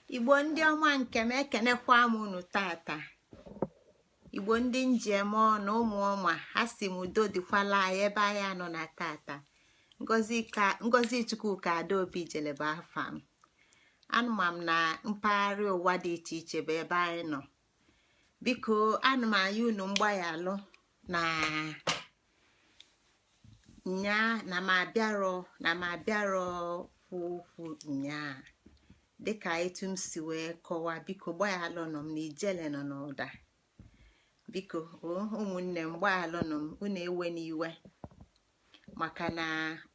Igbo ndị ọma nke m ekenekwa m unu tata. Igbo ndị njem ọnụ ụmụ ọma ha si m udo dịkwala anyị ebe anyị nọ na tata. Ngozi Chukwuka Adaobi Jeleba afa m. Anụma m na mpaghara ụwa dị iche iche bụ ebe anyị nọ. Biko anụmanya unu mgbaghalụ na nyaa na m abịarọ kwụ nyaa dịka etu m si wee kọwaa. Biko gbaghalụ nọ m na ijele nọ n'ụda. Biko ụmụnne m gbaghalụ nọ m, unu ewe n'iwe maka na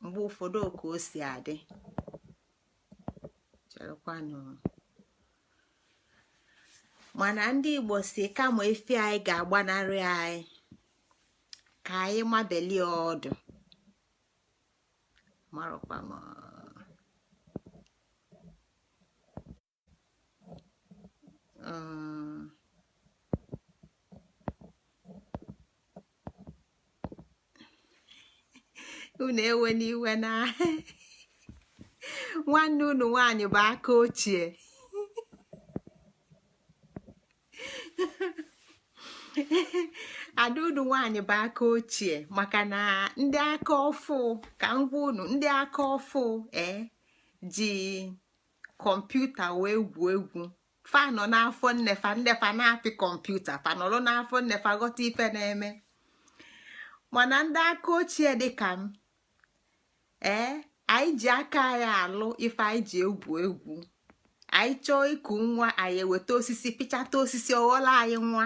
mgbe ụfọdụ ka o si adị. Cherekwanụ. Mana ndị Igbo si kama efi anyị ga-agbanarị anyị ka anyị mabelie ọdụ. Marụkwa m unu ewe n'iwe na nwanne unu nwaanyị bụ aka ochie. Ada unu nwaanyị bụ aka ochie maka na ndị aka ọfụ ka ngwa unu ndị aka ọfụ ji kọmputa wee gwuo egwu. Fa nọ n'afọ nnefa na-apị kọmputa, fa nọrọ n'afọ nnefa ghọta ife na-eme. Mana ndị aka ochie dịka m anyị ji aka anyị alụ ife anyị ji egwu egwu. Anyị chọọ iku nwa anyị eweta osisi pịchata osisi ọghọla anyị nwa.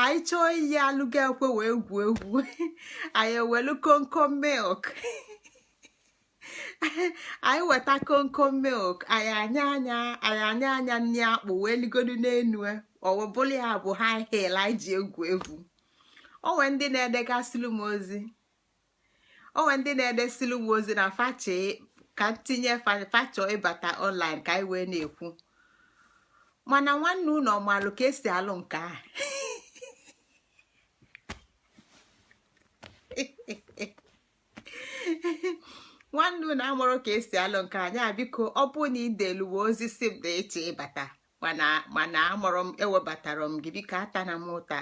Anyị chọọ iyi alụga ekwe wee gwuo egwu anyị ewelu komkom milk. Anyị weta komkom milk anyị anya anya nni akpụ wee ligodu n'enu ọwụbụla ya bụ high heel anyị ji egwu egwu. Onwe ndị na-edegasịlụ m ozi na fache ka ntinye fachọ ịbata online ka anyị wee na-ekwu. Mana nwanne unu ọmalụ ka esi alụ nke a. Nwanne unu amụrụ ka esi alụ nke anya. Biko ọ bụ na ideluwe ozi si m na eche ịbata mana amụrụ m ewebatara m gị. Biko ata na m ụta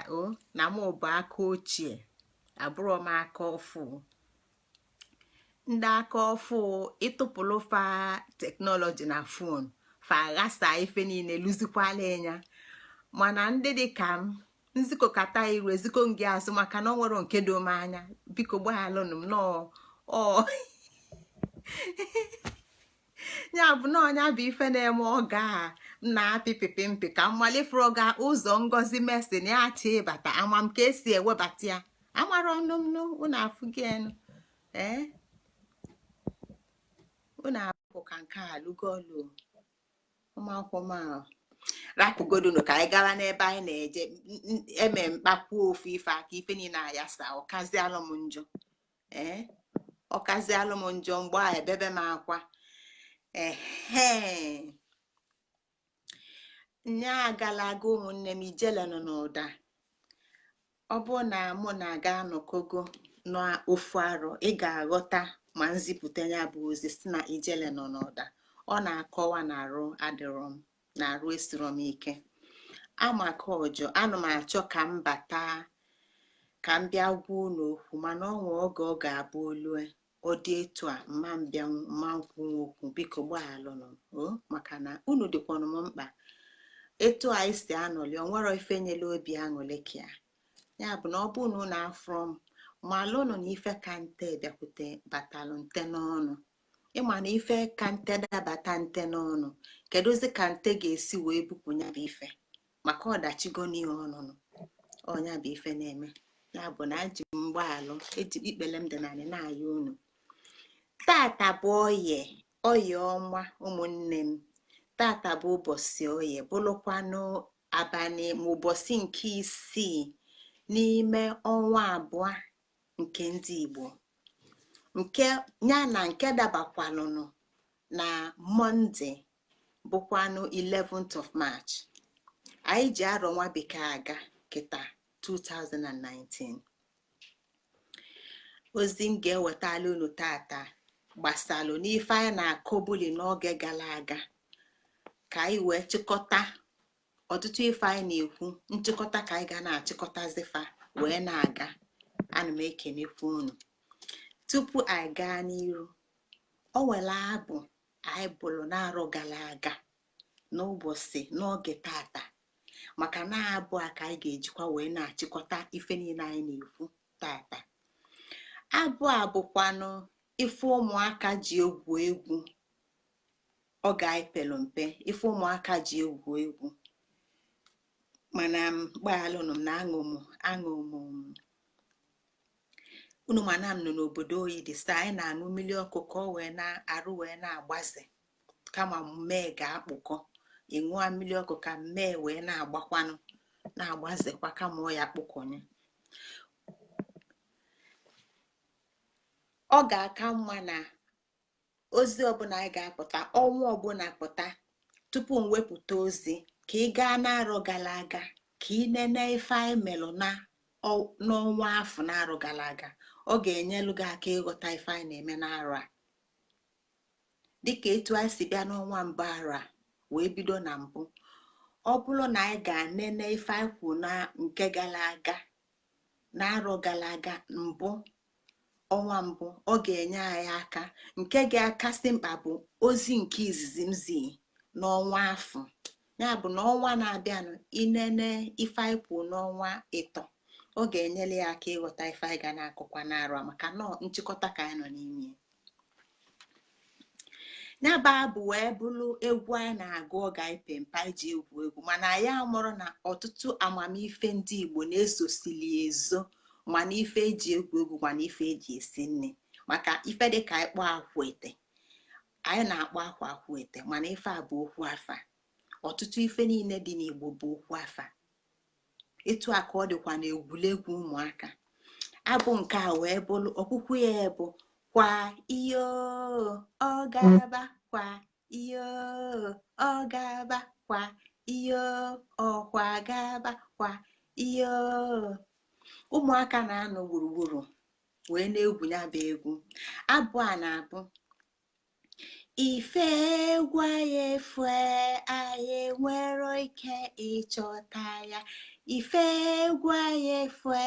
na m bụ aka ochie abụrụ m aka ọfụ. Ndị aka ọfụ ịtụpụlụ fa teknọlọji na fon fa aghasa ife niile lụzikwala enya. Mana ndị dị ka m nzikọkata iru eziko ngị azụ maka na ọ nwere nke dom anya. Biko gbaghalụnụ m nọọ ya bụ na ọnya bụ ife na-eme ọga a na-apị pịpịmpị ka mmalifuru ọga ụzọ ngozi mesin ya achị ịbata ama m ka esi ewebata ya. Amara ọnụ m unu afụ gị enu unu apụ ka nke a lụgolu ụmụakwụkwọ rapụgodunu ka anyị gara n'ebe anyị na-eje. Eme mkpakwuo ofu ife aka ife niile ayasa ọkazialụ m njọ ọkazialụ m njọ mgbe a ebebe m akwa. Nya agala aga ụmụnne m ijele nọ n'ụda. Ọ bụ na mụ na-aga anọkogo n'ofu arọ ị ga-aghọta ma nzipụta ya bụ ozi si na ijele nọ n'ụda. Ọ na-akọwa na arụ adịrọ m na arụ esiro m ike. Amaka ọjọọ anụ m achọ ka m bata ka m bịa gwa unu okwu mana ọnwa oge ọ ga-abụ olue ọ dị etu a mma mbịa mma nkwu okwu. Biko gbaghalụnụ maka na unu dịkwanụ m mkpa. Etu anyị si anọli o nwere ife nyela obi aṅụle ka ya bụ na ọ bụ na unu afọ m malụnụ na ife ka nte bịakwute batalụ nte n'ọnụ. Ịma na ife ka nte dabata nte n'ọnụ kedụzi ka nte ga-esi wee bupụ ya bụ ife maka ọdachigo n'ihe ọnụnụ ọnya bụ ife na-eme. Ya bụ na eji m mgbaghalụ eji ikpele m dị narị na-aya unu. Tata bụ oye ọma ụmụnne m. Tata bụ ụbọchị oye bụrụkwanụ abalị ma ụbọchị nke 6 n'ime ọnwa abụọ nke ndị Igbo nke ya na nke dabakwanụnụ na Mọnde bụkwanụ 11th of March. Anyị ji arọ nwa bekee aga kịta 2019. Ozi m ga-ewetala unu tata gbasalụ n'ife anyị na-akọbuli n'oge gara aga ka anyị wee chịkọta ọtụtụ ife anyị na-ekwu nchịkọta ka anyị ga na-achịkọtazifa wee na-aga. Ana m ekenekwa unu. Tupu anyị gaa n'iru, o nwere abụ anyị bụrụ na-arọ gara aga n'ụbọchị n'oge tata, maka na abụ a ka anyị ga-ejikwa wee na-achịkọta ife niile anyị na-ekwu tata. Abụ a bụkwanụ ife ụmụaka ji egwu egwu oge anyị pelu mpe, ife ụmụaka ji egwu egwu. Mana gbaalụnụ m na aṅụ m unu mana m nọ n'obodo oyi dị sta, anyị na-aṅụ mmiri ọkụ ka ọ wee na-arụ wee na-agbaze, kama mmee ga-akpụkọ ịṅụa mmiri ọkụ ka mmee wee na-agbakwanụ na-agbazekwa kama ọ ya kpụkọnye. Ọ ga-aka mma na ozi ọbụla anyị ga-apụta, ọnwa ọbụla pụta, tupu m wepụta ozi ka ị gaa na-arọ gara aga ka ị nene ife anyị melụ n'ọnwa afọ na-arọ gara aga. Ọ ga-enyelu gị aka ịghọta ife anyị na-eme n'arọ a, dịka etu anyị si bịa n'ọnwa mbụ arọ a wee bido na mbụ. Ọ bụrụ na anyị ga-anene ife anyị kwụ na nke gara aga na-arọ gara aga mbụ, ọnwa mbụ, ọ ga-enye anyị aka. Nke ga-akasị mkpa bụ ozi nke izizi m zi n'ọnwa afọ, ya bụ na ọnwa na-abịanụ inene ife anyị kwụ n'ọnwa ịtọ, ọ ga-enyere ya aka ịghọta ife anyị ga na-akụkwa n'arọ maka nọ nchịkọta ka anyị nọ n'ime ya. Bụ wee bụrụ egwu anyị na-agụ oge anyị pe mpe anyị ji egwu egwu, mana anyị amụrụ na ọtụtụ amamife ndị Igbo na-esosili ezo, mana ife eji egwu egwu mana ife eji esi nne. Maka ife dịka anyị kpọọ akwụete, anyị na-akpọ akwa akwụete, mana ife a bụ okwu afa. Ọtụtụ ife niile dị n'Igbo bụ okwu afa. Etu a ka ọ dịkwa na egwuregwu ụmụaka. Abụ nke a wee bụrụ ọkpụkpụ ya bụ kwa iyo ọ ga-aba, kwa iyo ọ ga-aba, kwa iyo ọkwa ga-aba, kwa iyo. Ụmụaka na-anọ gburugburu wee na-egwu ya bụ egwu. Abụ a na-abụ ife egwu anyị efue anyị nwere ike ịchọta ya, ife egwu anyị efue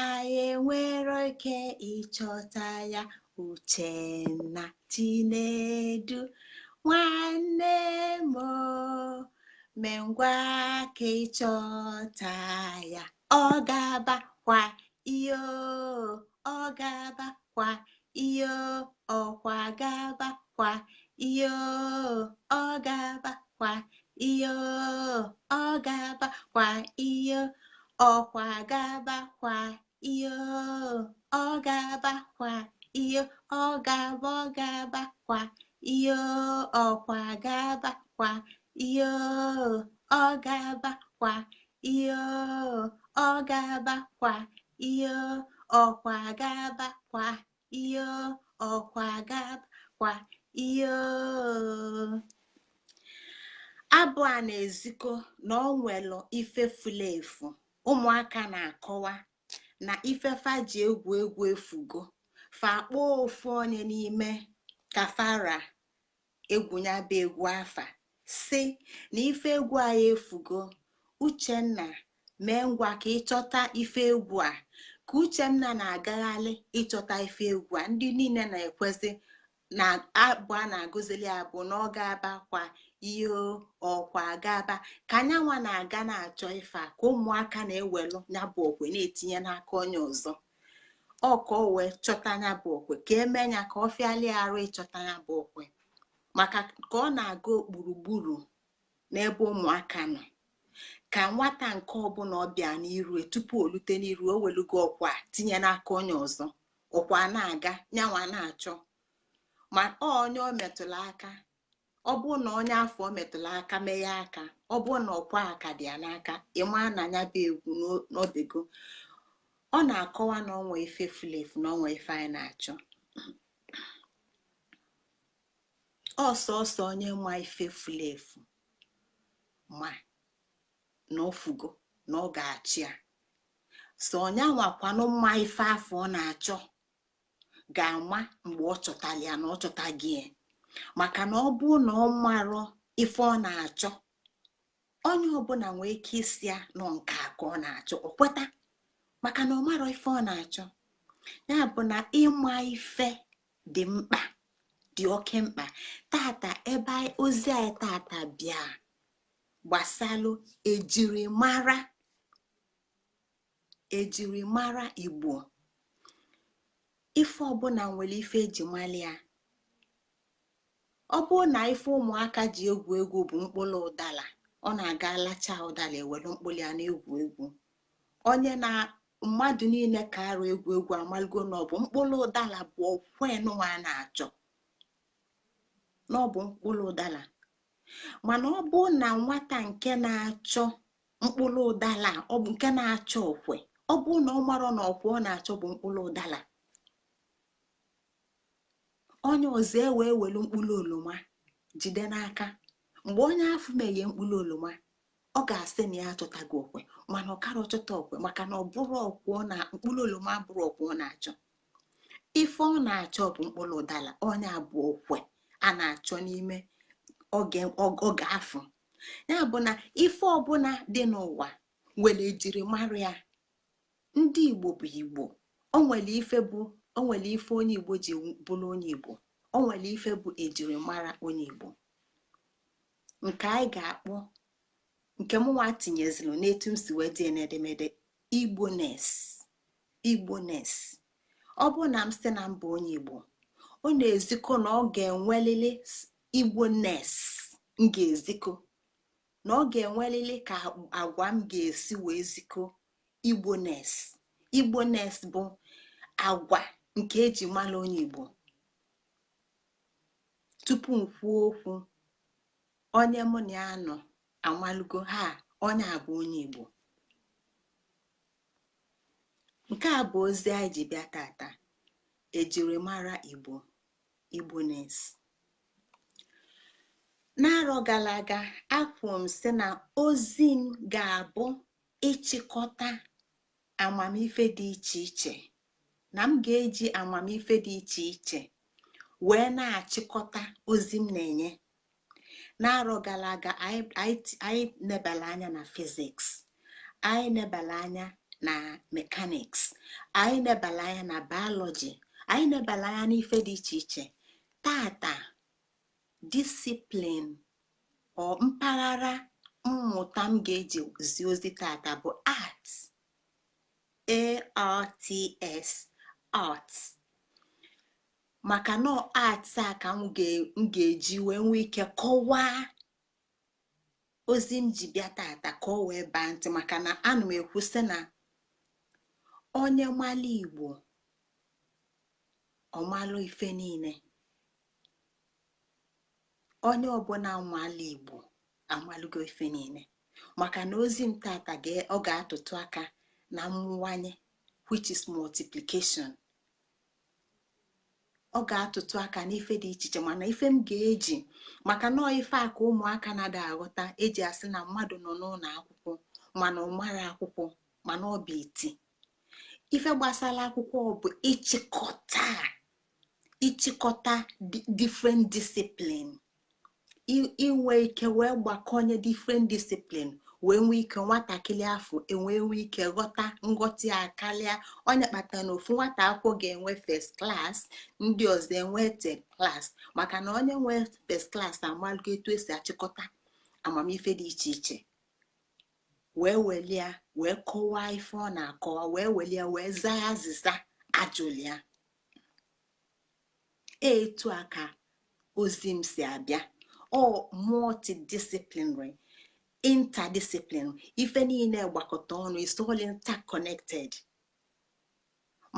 anyị nwere ike ịchọta ya. Uchenna, Chinedu, nwanne m mee ngwa ka ịchọta ya. Ọ ga-aba kwa iyo ọ ga-aba, kwa iyo ọkwa ga-aba, kwa iyo ọ ga-aba, kwa iyo ọ ga-aba, kwa iyo ọkwa ga-aba, kwa iyo ọ ga-aba, kwa iyo ọ ga-aba, ọ ga-aba, kwa iyo ọkwa ga-aba, kwa iyo ọ ga-aba, kwa iyo ọ ga-aba, kwa iyo ọkwa ga-aba, kwa iyo ọkwa ga-aba, kwa iyo. Abụ a na-ezikọ na ọ nwere ife furu efu. Ụmụaka na-akọwa na ifefa ji egwu egwu efugo, fa kpọọ ofu onye n'ime kafara egwu ya bụ egwu afa si na ife egwu a ya efugo. Uchenna, mee ngwa ka ịchọta ife egwu a. Ka Uchenna na-agagharị ịchọta ife egwu a, ndị niile na-ekwezi na abụ a na-agụzili abụ na ọ ga-aba, kwa ihe ọkwa ga-aba. Ka anyanwa na-aga na-achọ ife a, ka ụmụaka na-ewelu ya bụ okwe na-etinye n'aka onye ọzọ. Ọ ka o wee chọta ya bụ okwe, ka eme ya ka ọ fịali arụ ịchọta ya bụ okwe, maka ka ọ na-aga gburugburu n'ebe ụmụaka nọ. Ka nwata nke ọbụla ọbịa n'iru, tupu o lute n'iru, o welugo ọkwa tinye n'aka onye ọzọ, ọkwa na-aga nyanwa na-achọ. Ma onye o metụrụ aka, ọ bụ na onye afọ o metụrụ aka meghe aka, ọ bụ na ọkwa aka dị ya n'aka, ịma na ya bụ egwu n'obego. Ọ na-akọwa na ọnwa ife fulefu na ọnwa ife anyị na-achọ. Ọsọsọ onye nwa ife fulefu ma na ofugo na ọ ga-achị ya. So onye nwakwanụ mma ife afọ ọ na-achọ, ga-ama mgbe ọ chọtara ya na ọ chọtaghị ya. maka na ọ bụ na ọ marọ ife ọ na-achọ, onye ọbụla nwee ike isi ya nọ nke a ka ọ na-achọ, ọ kweta, maka na ọ marọ ife ọ na-achọ. ya bụ na ịma ife dị mkpa, dị oke mkpa. tata ebe ozi anyị tata bịa gbasalụ ejirimara Igbo. ife ọbụla nwere ife eji mali ya. ọ bụrụ na ife ụmụaka ji egwu egwu bụ mkpụrụ ụdala, ọ na-aga alacha ụdala ewelu mkpụrụ ya na-egwu egwu. onye na mmadụ niile ka arụ egwu egwu amalgo na ọ bụ mkpụrụ ụdala bụ okwenụwa na-achọ, na ọ bụ mkpụrụ ụdala. mana ọ bụ na nwata nke na-achọ mkpụrụ ụdala, ọ bụ nke na-achọ okwe, ọ bụ na ọ marọ na okwe ọ na-achọ bụ mkpụrụ ụdala, onye ọzọ ewee welu mkpụrụ oloma jide n'aka. mgbe onye afụ meghe mkpụrụ oloma, ọ ga-asị na ya achọtaghị okwe, mana ọ kara ọchọta okwe, maka na ọ bụrụ okwe na mkpụrụ oloma bụrụ okwe ọ na-achọ. ife ọ na-achọ bụ mkpụrụ ụdala, onye abụ okwe a na-achọ n'ime oge afọ. ya bụ na ife ọbụla dị n'ụwa nwere ejirimara ya. ndị Igbo bụ Igbo. o nwere ife onye Igbo ji bụrụ onye Igbo, o nwere ife bụ ejirimara onye Igbo, nke anyị ga-akpọ, nke mụnwa tinyezilụ n'etu m si wee dị n'edemede, Igbones. ọ bụ na m site na mba onye Igbo, ọ na-ezikọ na ọ ga-enwelili Igbones m ga-ezikọ, na ọ ga-enwelili ka agwa m ga-esi wee zikọ Igbones bụ agwa nke eji mara onye Igbo. tupu m kwuo okwu, onye mụ na ya nọ amalugo ha onye a bụ onye Igbo. nke a bụ ozi anyị ji bịa tata, ejirimara Igbo, Igbones. n'arọ gara aga akwụ m sị na ozi m ga-abụ ịchịkọta amamife dị iche iche, na m ga-eji amamife dị iche iche wee na-achịkọta ozi m na-enye. n'arọ gara aga anyị nebala anya na fiziks, anyị nebala anya na mekaniks, anyị nebala anya na biọlọji, anyị nebala anya n'ife dị iche iche. tata disiplin ọ mpaghara mmụta m ga-eji zi ozi tata bụ arts, arts. maka na arts a ka m ga-eji wee nwee ike kọwaa ozi m ji bịa tata ka ọ wee baa ntị. maka na ana m ekwu sị na onye mmalụ Igbo ọmalụ ife niile, onye ọbụla mmalụ Igbo amalụgo ife niile. maka na ozi m tata ọ ga-atụtụ aka na mmụwanye, which is multiplication. ọ ga-atụtụ aka n'ife dị iche iche, mana ife m ga-eji, maka na ife a ka ụmụaka na-ada aghọta, eji asị na mmadụ nọ n'ụlọ akwụkwọ mana ọ mara akwụkwọ, mana ọ bụ iti. ife gbasara akwụkwọ bụ ịchịkọta different discipline, inwe ike wee gbakọnye different discipline, wee nwee ike nwatakịrị afọ nwee ike ghọta nghọta ya karịa. onye kpatara na ofu nwata akwụkwọ ga-enwe first class, ndị ọzọ enwe third class, maka na onye nwee first class amalụ etu esi achịkọta amamife dị iche iche, wee welia wee kọwaa ife ọ na-akọwa, wee welia wee zaa azịza ajụlia. etu a ka ozi m si abịa. Multidisciplinary, interdisciplinary, ife niile gbakọta ọnụ, is all interconnected.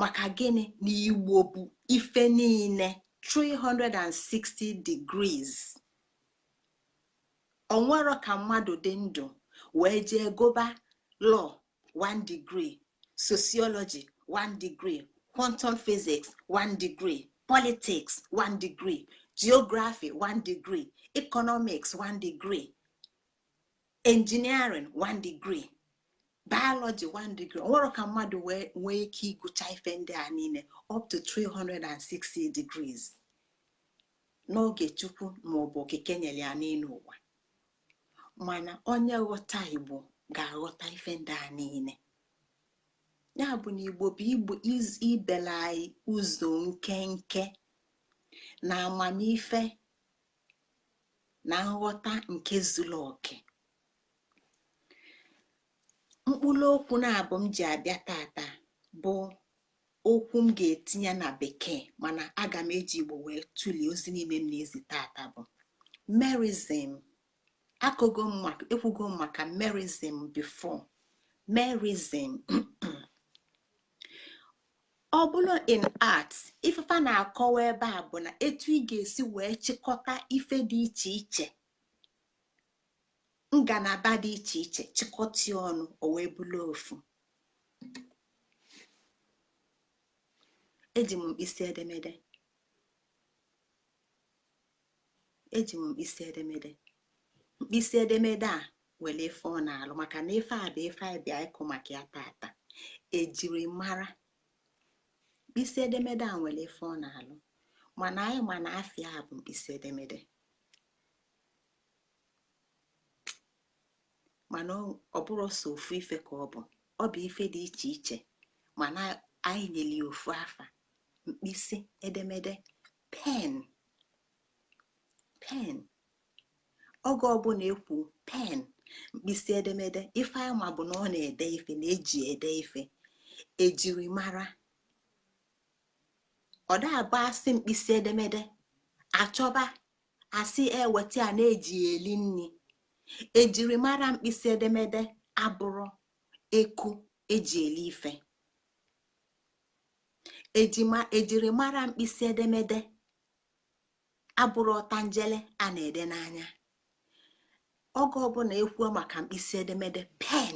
maka gịnị? na Igbo bụ ife niile 360 degrees. onwero ka mmadụ dị ndụ wee jee goba law 1 degree, sociology 1 degree, quantum physics 1 degree, politics 1 degree, geography 1 degree, economics 1 degree, engineering 1 degree. biology 1 degree onwere ka mmadụ wee ike ịgụcha ife ndị a niile up to 360 degrees n'oge Chukwu maọbụ okike nyere ya n'elu ụwa. Mana onye ghọta Igbo ga-aghọta ife ndị a niile. Ya bụ na Igbo bụ ibela anyị ụzọ nkenke na amamife na nghọta nke zuru oke. Mkpụrụ okwu na-abụ m ji abịa tata bụ okwu m ga-etinye na bekee, mana aga m eji Igbo wee tụlie ozi niile m na-ezi tata bụ merism. Ekwugo m maka merism before. Merism ọ bụrụ in art, ifefa na-akọwa ebe a bụ na etu ị ga-esi wee chịkọta ife dị iche iche, ngalaba dị iche iche, chịkọta ọnụ o wee bụrụ ofu. Eji m mkpịsị edemede mkpịsị edemede a were ife ọ na-alụ, maka na ife a bụ ife a bịa ịkụ maka ya tata. Ejiri mara mkpịsị edemede a nwere ife ọ na-alụ, mana anyị ma na afịa a bụ mkpịsị edemede, mana ọ bụrụ sọ ofu ife ka ọ bụ ife dị iche iche, mana anyị nyere ya ofu afa: mkpịsị edemede, pen. Oge ọbụla ekwu pen, mkpịsị edemede, ife anyị ma bụ na ọ na-ede ife, na-eji ede ife. Ejiri mara ọ da-abụ asị mkpịsị edemede achọba asị eweta a na-eji eli nri. Ejiri mara mkpịsị edemede abụrụ eku eji eli ife. Ejiri mara mkpịsị edemede abụrụ ọtanjele a na-ede n'anya. Oge ọbụla ekwuo maka mkpịsị edemede pen,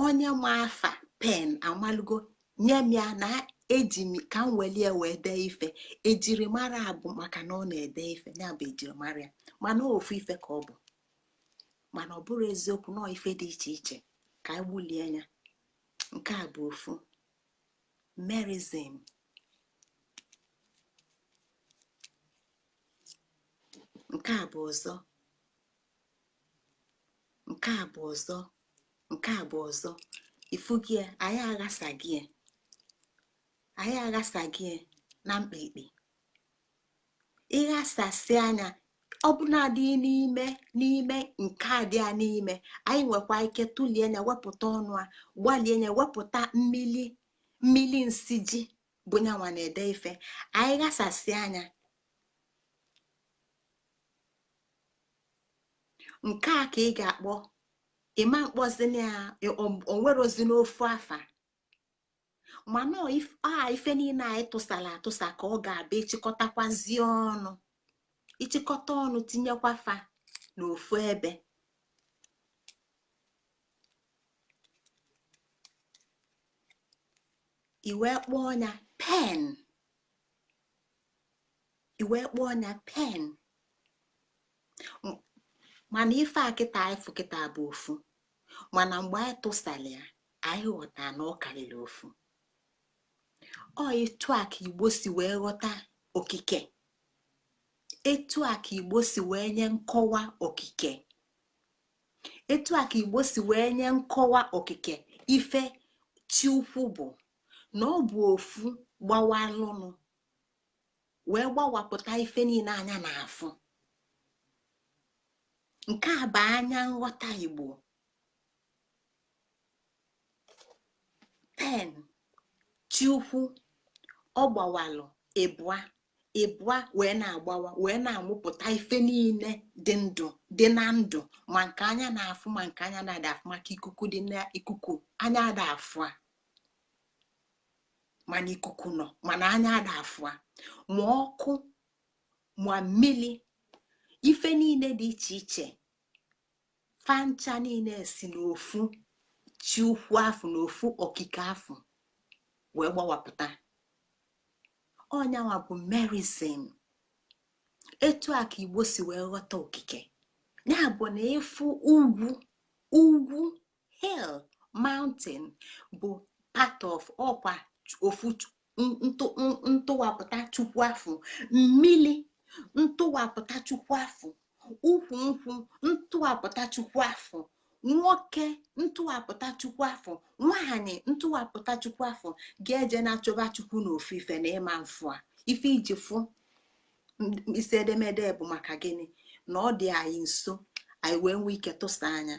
onye ma afa pen amalụgo nye m ya na eji m ka m welie wee dee ife. Ejiri mara abụ maka na ọ na-ede ife, ya bụ ejiri mara ya, mana ofu ife ka ọ bụ, mana ọ bụrụ eziokwu na ife dị iche iche ka anyị gbulie anya. Nke a bụ ofu merism. Nke a bụ ọzọ ifu gị anyị aghasaghị na mkpirikpi. Ịghasasị anya ọbụnadị n'ime nke a dị ya n'ime, anyị nwekwa ike tụlie anya, wepụta ọnụ a, gbalie anya, wepụta mmili nsiji bụ nyanwa na-ede ife. Anyị ghasasị anya, nke a ka ị ga-akpọ ịma mkpọzini ya, onwerozi n'ofu afa. Mana ife niile anyị tụsara atụsa ka ọ ga-abịa ịchịkọtakwazi ọnụ, ịchịkọta ọnụ, tinyekwa fa n'ofu ebe. Iwe kpọọ ọnya pen. Mana ife a kịta anyị kịta bụ ofu, mana mgbe anyị tụsara ya anyị ghọta na ọ karịrị ofu. Etu a ka Igbo si wee ghọta okike, etu a ka Igbo si wee nye nkọwa okike, etu a ka Igbo si wee nye nkọwa okike. Ife chi ukwu bụ na ọ bụ ofu gbawalụnụ wee gbawapụta ife niile anya na-afụ. Nke a bụ anya nghọta Igbo. Pen, chi ukwu, ọ gbawalụ ịbụa wee na-agbawa wee na-amụpụta ife niile dị ndụ, dị na ndụ, ma nke anya na-afụ ma nke anya na-ada afụ. Maka ikuku dị na ikuku anya ada afụ a, mana ikuku nọ mana anya ada afụ a. Ma ọkụ ma mmiri, ife niile dị iche iche, fancha niile si n'ofu chi ukwu afụ, n'ofu okike afụ wee gbawapụta. Ọnyanwa bụ merism. Etu a ka Igbo si wee ghọta okike. Ya bụ na ịfụ ugwu hill, mountain bụ part of ọkwa ofu ntụwapụta chukwu afọ, mmili ntụwapụta chukwu afọ, ukwu nkwụ ntụwapụta chukwu afọ, nwoke ntụwapụta chukwu afọ, nwanyị ntụwapụta chukwu afọ ga-eje na-achọba chukwu na ofufe na ịma mfụ a ife iji fụ isi edemede bụ maka gịnị na ọ dị anyị nso anyị wee nwee ike tụsa anya.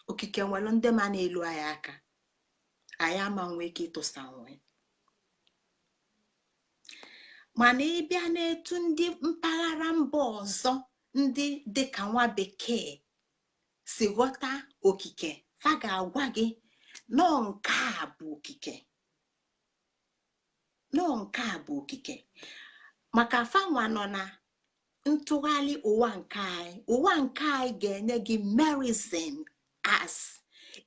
Okike nwere ndị ma na-elu anyị aka, anyị ama nwee ike ịtụsa nwe. Mana ịbịa n'etu ndị mpaghara mba ọzọ ndị dịka nwa bekee si ghọta okike, fa ga-agwa gị nọọ nke a bụ okike, nọọ nke a bụ okike. Maka fanwa nọ na ntụgharị ụwa nke anyị ga-enye gị merizin as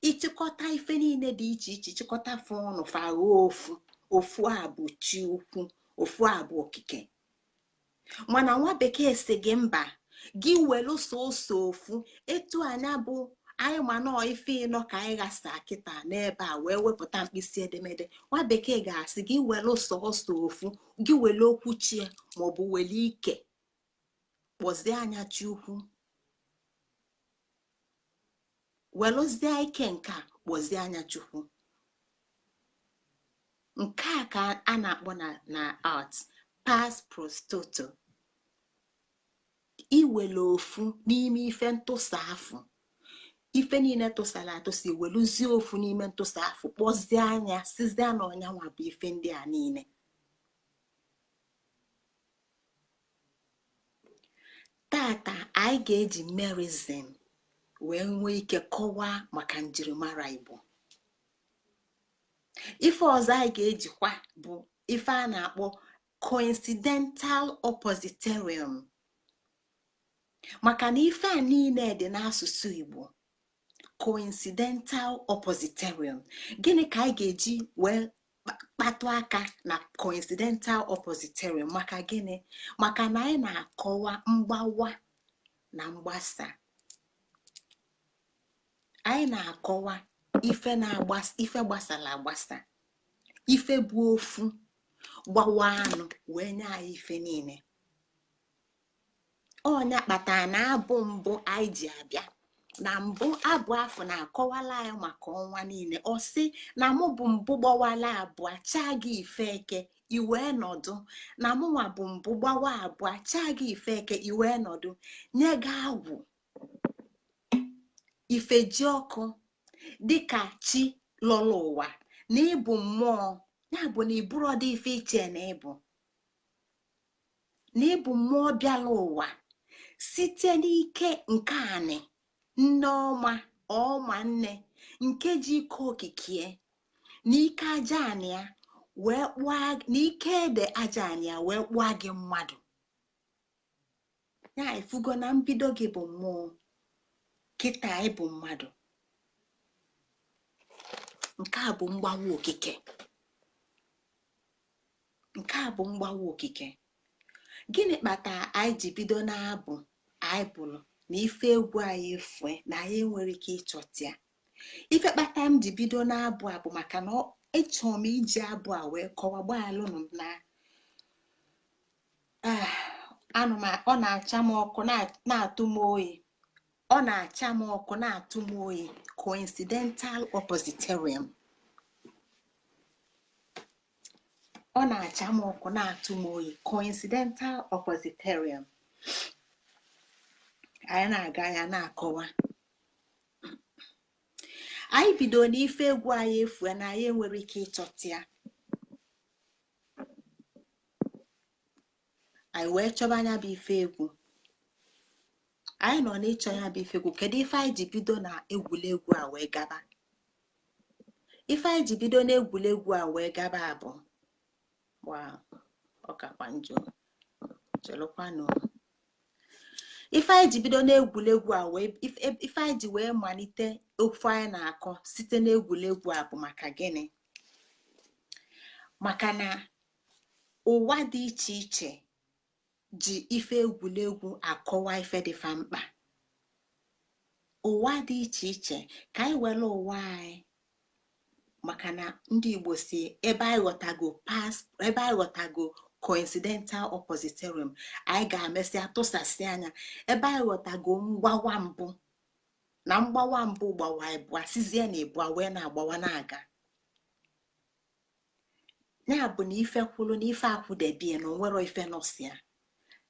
ịchịkọta ife niile dị iche iche, chịkọta fụ ọnụ fagho ofu a bụ chi ukwu, ofu a bụ okike. Mana nwa bekee si gị mba, gị welu sọsọ ofu etu anya bụ anyị ma nọọ ife ịnọ ka anyị ghasa kịta n'ebe a wee wepụta mkpịsị edemede. Nwa bekee ga-asị gị welu sọsọ ofu, gị welu okwu chie maọbụ welu ike kpọzie anya chi ukwu, welụzie ike nke a kpọzie anya chukwu. Nke a ka a na-akpọ na art pars pro toto, iwele ofu n'ime ife ntụsa afụ, ife niile tụsara atụsa iweluzie ofu n'ime ntụsa afụ kpọzie anya sizie na ọnyanwa bụ ife ndị a niile. Tata anyị ga-eji merizin wee nwee ike kọwaa maka njirimara Igbo. Ife ọzọ anyị ga-ejikwa bụ ife a na-akpọ coincidental oppositorium, maka na ife a niile dị n'asụsụ Igbo. Coincidental oppositorium, gịnị ka anyị ga-eji wee kpatụ aka na coincidental oppositorium? Maka gịnị? Maka na anyị na-akọwa mgbawa na mgbasa, anyị na-akọwa ife gbasara agbasa, ife bụ ofu gbawa anụ wee nye anyị ife niile. Ọnya kpatara na abụ mbụ anyị ji abịa na mbụ abụ afọ na-akọwala anyị maka ọnwa niile. Ọ sị na mụ bụ mbụ gbawala abụọ chaa gị ife eke iwee nọdụ, na mụnwa bụ mbụ gbawa abụọ chaa gị ife eke iwee nọdụ, nye gị agwụ ife ji ọkụ dịka chi lọrọ ụwa, na ịbụ mmụọ, ya bụ na iburu dị ife iche na ịbụ mmụọ bịala ụwa site n'ike nke anị nne ọma nne nke ji ike okikie n'ike aja anị ya wee kpụa, n'ike ede aja anị ya wee kpụa gị mmadụ. Ya ifugo na mbido gị bụ mmụọ, kịta ịbụ mmadụ. Nke a bụ mgbawa okike, nke a bụ mgbawa okike. Gịnị kpatara anyị ji bido na-abụ anyị bụrụ na ife egwu anyị efue na anyị enwere ike ịchọta ya? Ife kpata m ji bido na-abụ a bụ maka na ịchọ m iji abụ a wee kọwa gbaalụnụ m na ọ na-acha m ọkụ na-atụ m oyi, ọ na-acha m ọkụ na-atụ m oyi. Coincidental oppositorium, ọ na-acha m ọkụ na-atụ m oyi. Coincidental oppositorium, anyị na-aga ya na-akọwa. Anyị bido n'ife egwu anyị efue na anyị enwere ike ịchọta ya. Anyị wee chọba anya bụ ife egwu, anyị nọ n'ịchọ ya bụ ife egwu. Kedu ife anyị ji bido na egwuregwu a wee gaba? Ife anyị ji bido na egwuregwu a wee gaba bụ ọkakwa njọ chelụkwanụ. Ife anyị ji bido na egwuregwu a wee ife anyị ji wee malite ofu anyị na-akọ site na egwuregwu a bụ maka gịnị? Maka na ụwa dị iche iche ji ife egwuregwu akọwa ife dịfa mkpa. ụwa dị iche iche ka anyị were ụwa anyị, maka na ndị Igbo si ebe anyị ghọtago coincidental oppositorium, anyị ga-emesịa tụsasị anya ebe anyị ghọtago mgbawa mbụ na mgbawa mbụ gbawa ịbụa sizie na ịbụa wee na-agbawa na-aga. Ya bụ na ife kwulu na ife akwụdebie na onwero ife nọsịa.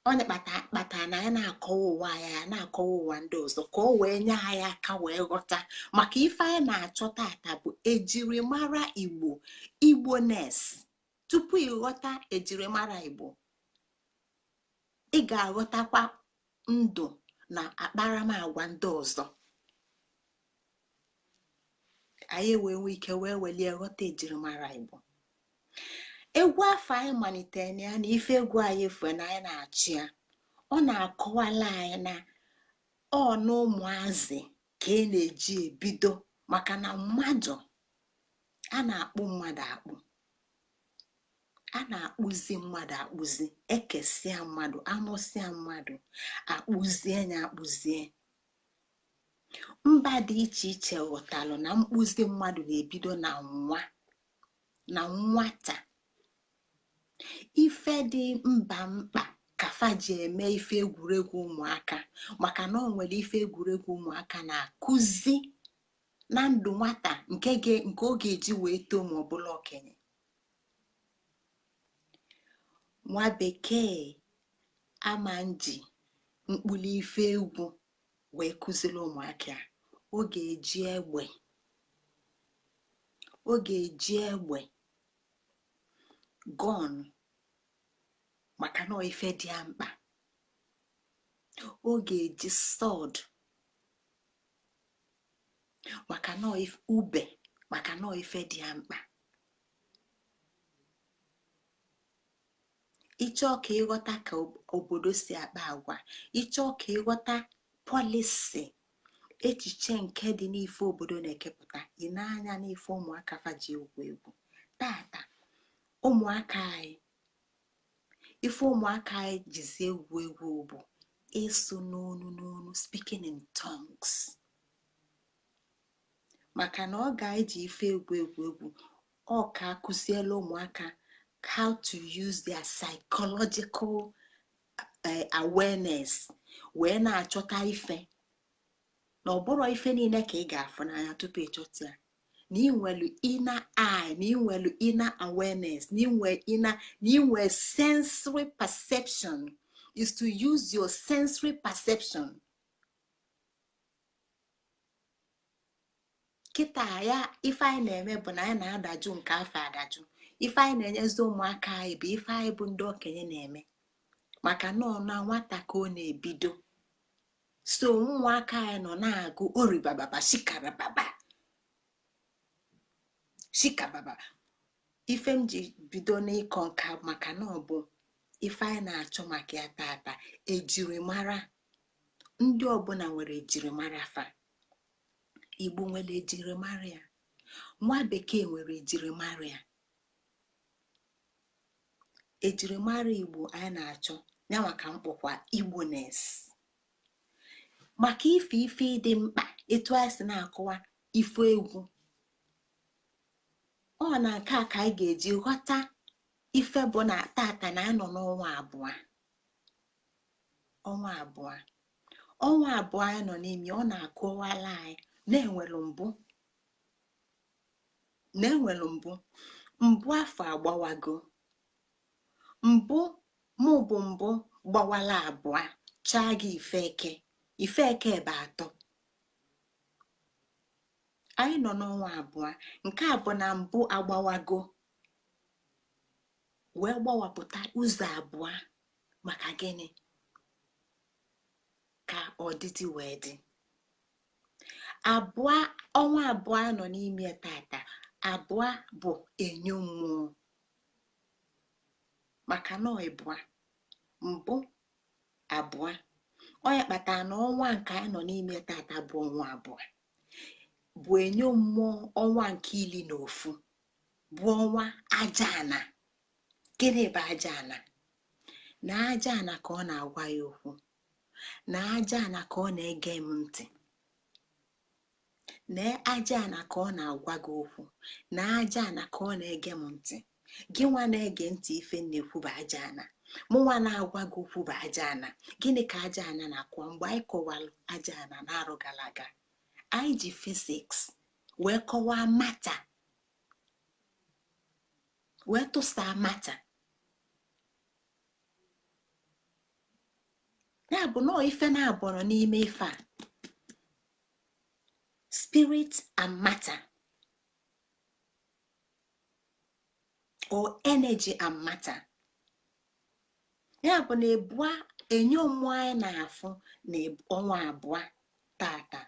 Onye kpata na anyị na-akọwa ụwa ya na-akọwa ụwa ndị ọzọ ka o wee nye anyị aka wee ghọta, maka ife anyị na-achọ tata bụ ejirimara Igbo, Igbo-ness. Tupu ịghọta ejirimara Igbo, ị ga-aghọtakwa ndụ na akparamagwa ndị ọzọ, anyị wee nwee ike wee welie ghọta ejirimara Igbo. Egwu afọ anyị malitere na ya na ife egwu anyị fue na anyị na-achị ya, ọ na-akọwala anyị na ọ na ụmụazị ka ị na-eji ebido, maka na mmadụ a na-akpụ mmadụ akpụ, a na-akpụzi mmadụ akpụzi, ekesịa mmadụ, amụsịa mmadụ, akpụzie ya akpụzie. Mba dị iche iche ghọtalụ na mkpụzi mmadụ na-ebido na nwata. Ife dị mba mkpa ka fa ji eme ife egwuregwu ụmụaka, maka na ọ nwere ife egwuregwu ụmụaka na-akụzi na ndụ nwata nke ọ ga-eji wee too ma ọ bụla okenye. Nwa bekee ama nji mkpụli ife egwu wee kụziri ụmụaka, ọ ga-eji egbe gọn, maka na ife dị ya mkpa. Ọ ga-eji sọd, maka na ube, maka na ife dị ya mkpa. Ịchọ ka ịghọta ka obodo si akpa agwa, ịchọ ka ịghọta polisi, echiche nke dị n'ife obodo na-ekepụta, ị na-anya n'ife ụmụaka faji egwu tata. Ụmụaka anyị, ife ụmụaka anyị jizi egwu bụ ịsụ n'onu, speaking in tongues, maka na ọ ga-eji ife egwu ọ ka akụziela ụmụaka how to use their psychological awareness wee na-achọta ife, na ọ bụrụ ife niile ka ị ga-afụ n'anya tupu ịchọta ya, na inwelu inner eye, na inwelu inner awareness, na inwe sensory perception is to use your sensory perception. Kịta ya ife anyị na-eme bụ na anyị na-adajụ nke afọ adajụ. Ife anyị na-enyezi ụmụaka anyị bụ ife anyị bụ ndị okenye na-eme, maka na ọ na nwata ka ọ na-ebido. So ụmụaka anyị nọ na-agụ oribababa shikarababa shikababa. Ife m ji bido n'ịkọ nka maka na ọ bụ ife anyị na-achọ maka ya tata. Ejirimara ndị ọbụla nwere ejirimara fa. Igbo nwere ejirimara ya, nwa bekee nwere ejirimara ya. Ejirimara Igbo anyị na-achọ ya maka mkpọkwa Igbo-ness, maka ife dị mkpa. Etu anyị si na-akọwa ife egwu, ọ na nke a ka anyị ga-eji ghọta ife bụ na tata na anyị nọ n'ọnwa abụọ anyị nọ n'ime. Ọ na-akọwala anyị na-enwelu mbụ afọ agbawago. Mbụ mụ bụ mbụ gbawala abụọ, chaa gị ife eke ebe atọ. Anyị nọ n'ọnwa abụọ, nke a bụ na mbụ agbawago wee gbawapụta ụzọ abụọ. Maka gịnị? Ka ọdịdị wee dị abụọ. Ọnwa abụọ nọ n'ime tata, abụọ bụ enyo mmụọ, maka na ịbụọ mbụ abụọ. Onye kpatara na ọnwa nke anyị nọ n'ime tata bụ ọnwa abụọ, bụ enyo mmụọ. Ọnwa nke 11 bụ ọnwa aja ana. Gịnị bụ aja ana? Na aja ana ka ọ na-agwa ya okwu, na aja ana ka ọ na-ege m ntị. na aja ana ka ọ na-agwa gị okwu, na aja ana ka ọ na-ege m ntị. Gị nwa na-ege ntị ife na-ekwu bụ aja ana, mụ nwa na-agwa gị okwu bụ aja ana. Gịnị ka aja ana na-akọwa? Mgbe anyị kọwalụ aja ana na-arụ gara aga, anyị ji fiziks wee kọwaa mata, wee tụsaa mata. Ya bụ nọọ ife na-abụ nọ n'ime ife a, spirit and matter or energy and matter. Ya bụ na ebua enyo mmụọ anyị na-afụ na ọnwa abụọ tata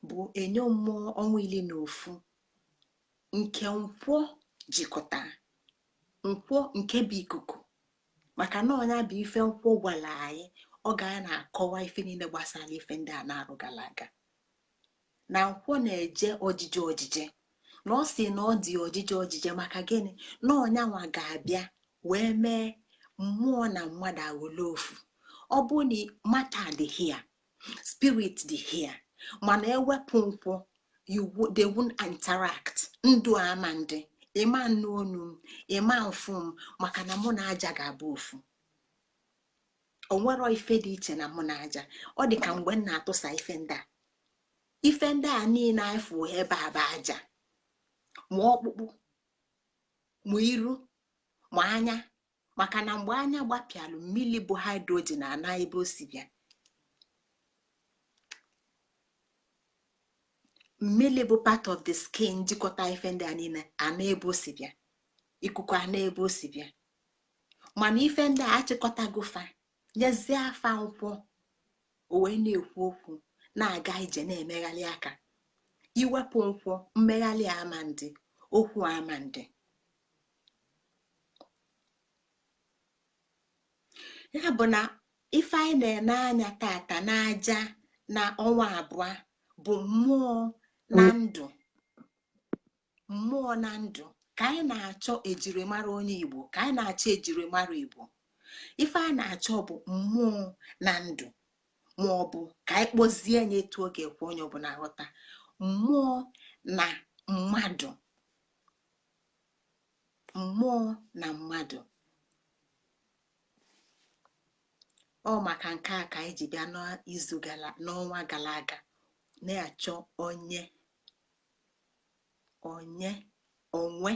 bụ enyo mmụọ ọnwa 11 nke nkwọ jikọtara, nkwọ nke bụ ikuku, maka na ọnya bụ ife nkwọ gwara anyị. Ọ ga na-akọwa ife niile gbasara ife ndị a na-arụ gara aga, na nkwọ na-eje ojije ojije, na ọ sị na ọ dị ojije ojije maka gịnị? Na ọnyanwa ga-abịa wee mee mmụọ na mmadụ aghọla ofu. Ọ bụ na mata dị here, spirit dị here, mana ewepụ nkwọ, they won't interact. Ndụ ama ndị ịma n'onu m, ịma mfu m, maka na mụ na aja ga-abụ ofu. O nwero ife dị iche na mụ na aja. Ọ dị ka mgbe m na-atụsa ife ndị a niile afụ ebe a bụ aja, ma ọkpụkpụ, ma iru, ma anya, maka na mgbe anya gbapịalụ, mmiri bụ hydrogen ana ebe o si bịa. Mmiri bụ part of the skin jikọta ife ndị a niile ana ebe o si bịa, ikuku ana ebe o si bịa. Mana ife ndị a achịkọtago fa nyezie afa nkwọ, o wee na-ekwu okwu, na-aga ije, na-emeghalị aka. Iwepụ nkwọ, mmeghalị ama ndị, okwu ama ndị. Ya bụ na ife anyị na-ene anya tata n'aja na ọnwa abụọ bụ mmụọ na ndụ, mmụọ na ndụ ka anyị na-achọ ejirimara onye Igbo, ka anyị na-achọ ejirimara Igbo. Ife a na-achọ bụ mmụọ na ndụ, ma ọ bụ ka anyị kpọzie nye etu oge ekwe onye ọbụla ghọta, mmụọ na mmadụ, mmụọ na mmadụ. Ọ maka nke a ka anyị ji bịa n'ọnwa gara aga na-achọ onye onwe.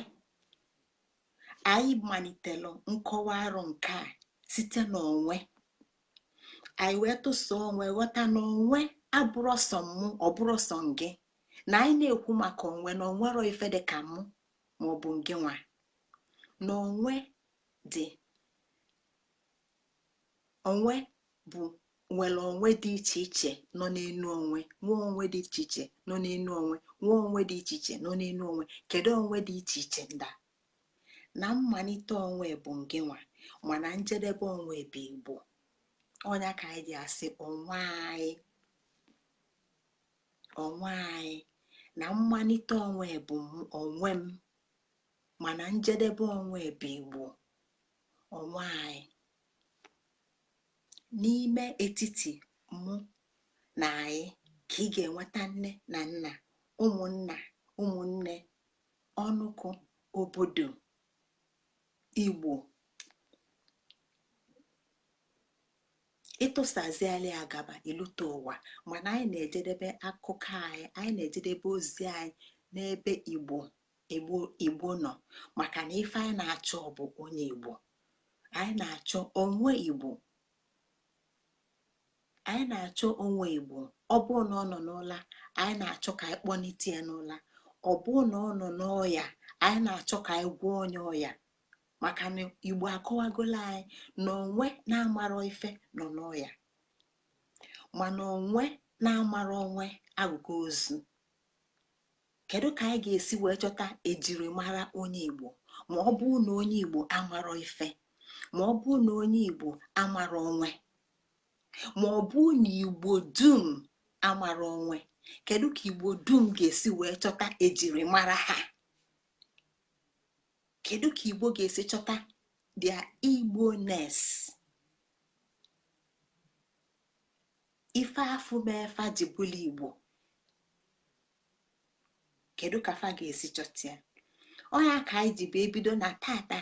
Anyị malitere nkọwa arụ nke a site n'onwe. Anyị wee tụsa onwe, ghọta na onwe abụrụ sọ mụ, ọ bụrụ sọ gị. Na anyị na-ekwu maka onwe, na onwero ife dị ka mụ ma ọ bụ ngị nwa. Na onwe bụ nwere onwe dị iche iche nọ n'enu onwe, nwee onwe dị iche iche nọ n'enu onwe, nwee onwe dị iche iche nọ n'enu onwe. Kedu onwe dị iche iche ndị a? Na mmalite onwe bụ ngị nwa, mana njedebe onwe bụ Igbo. Ọnya ka anyị ji asị onwe anyị. Na mmalite onwe bụ onwe m, mana njedebe onwe bụ Igbo, onwe anyị. N'ime etiti mụ na anyị ka ị ga-enweta nne na nna, ụmụnna, ụmụnne, ọnụkụ, obodo, Igbo. Ịtụsaziala ya gaba ilute ụwa, mana anyị na-ejedebe akụkọ anyị na-ejedebe ozi anyị n'ebe Igbo nọ, maka na ife anyị na-achọ bụ onye Igbo. Anyị na-achọ onwe Igbo. Anyị na-achọ onwe Igbo. Ọ bụ na ọ nọ n'ụla, anyị na-achọ ka anyị kpọnite ya n'ụla. Ọ bụ na ọ nọ n'ọya, anyị na-achọ ka anyị gwọọ onye ọya, maka na Igbo akọwagola anyị na onwe na-amarọ ife nọ n'ọya, mana onwe na-amarọ onwe agụgụ ozu. Kedu ka anyị ga-esi wee chọta ejirimara onye Igbo ma ọ bụ na onye Igbo amarọ ife, ma ọ bụ na onye Igbo amarọ onwe, ma ọ bụ na Igbo dum amarọ onwe? Kedu ka Igbo dum ga-esi wee chọta ejirimara ha? Kedu ka Igbo ga-esi chọta their Igbo-ness? Ife afụ mefa ji bụlụ Igbo. kedu ka fa ga-esi chọta ya? Ọnya ka anyị ji bụ ebido na tata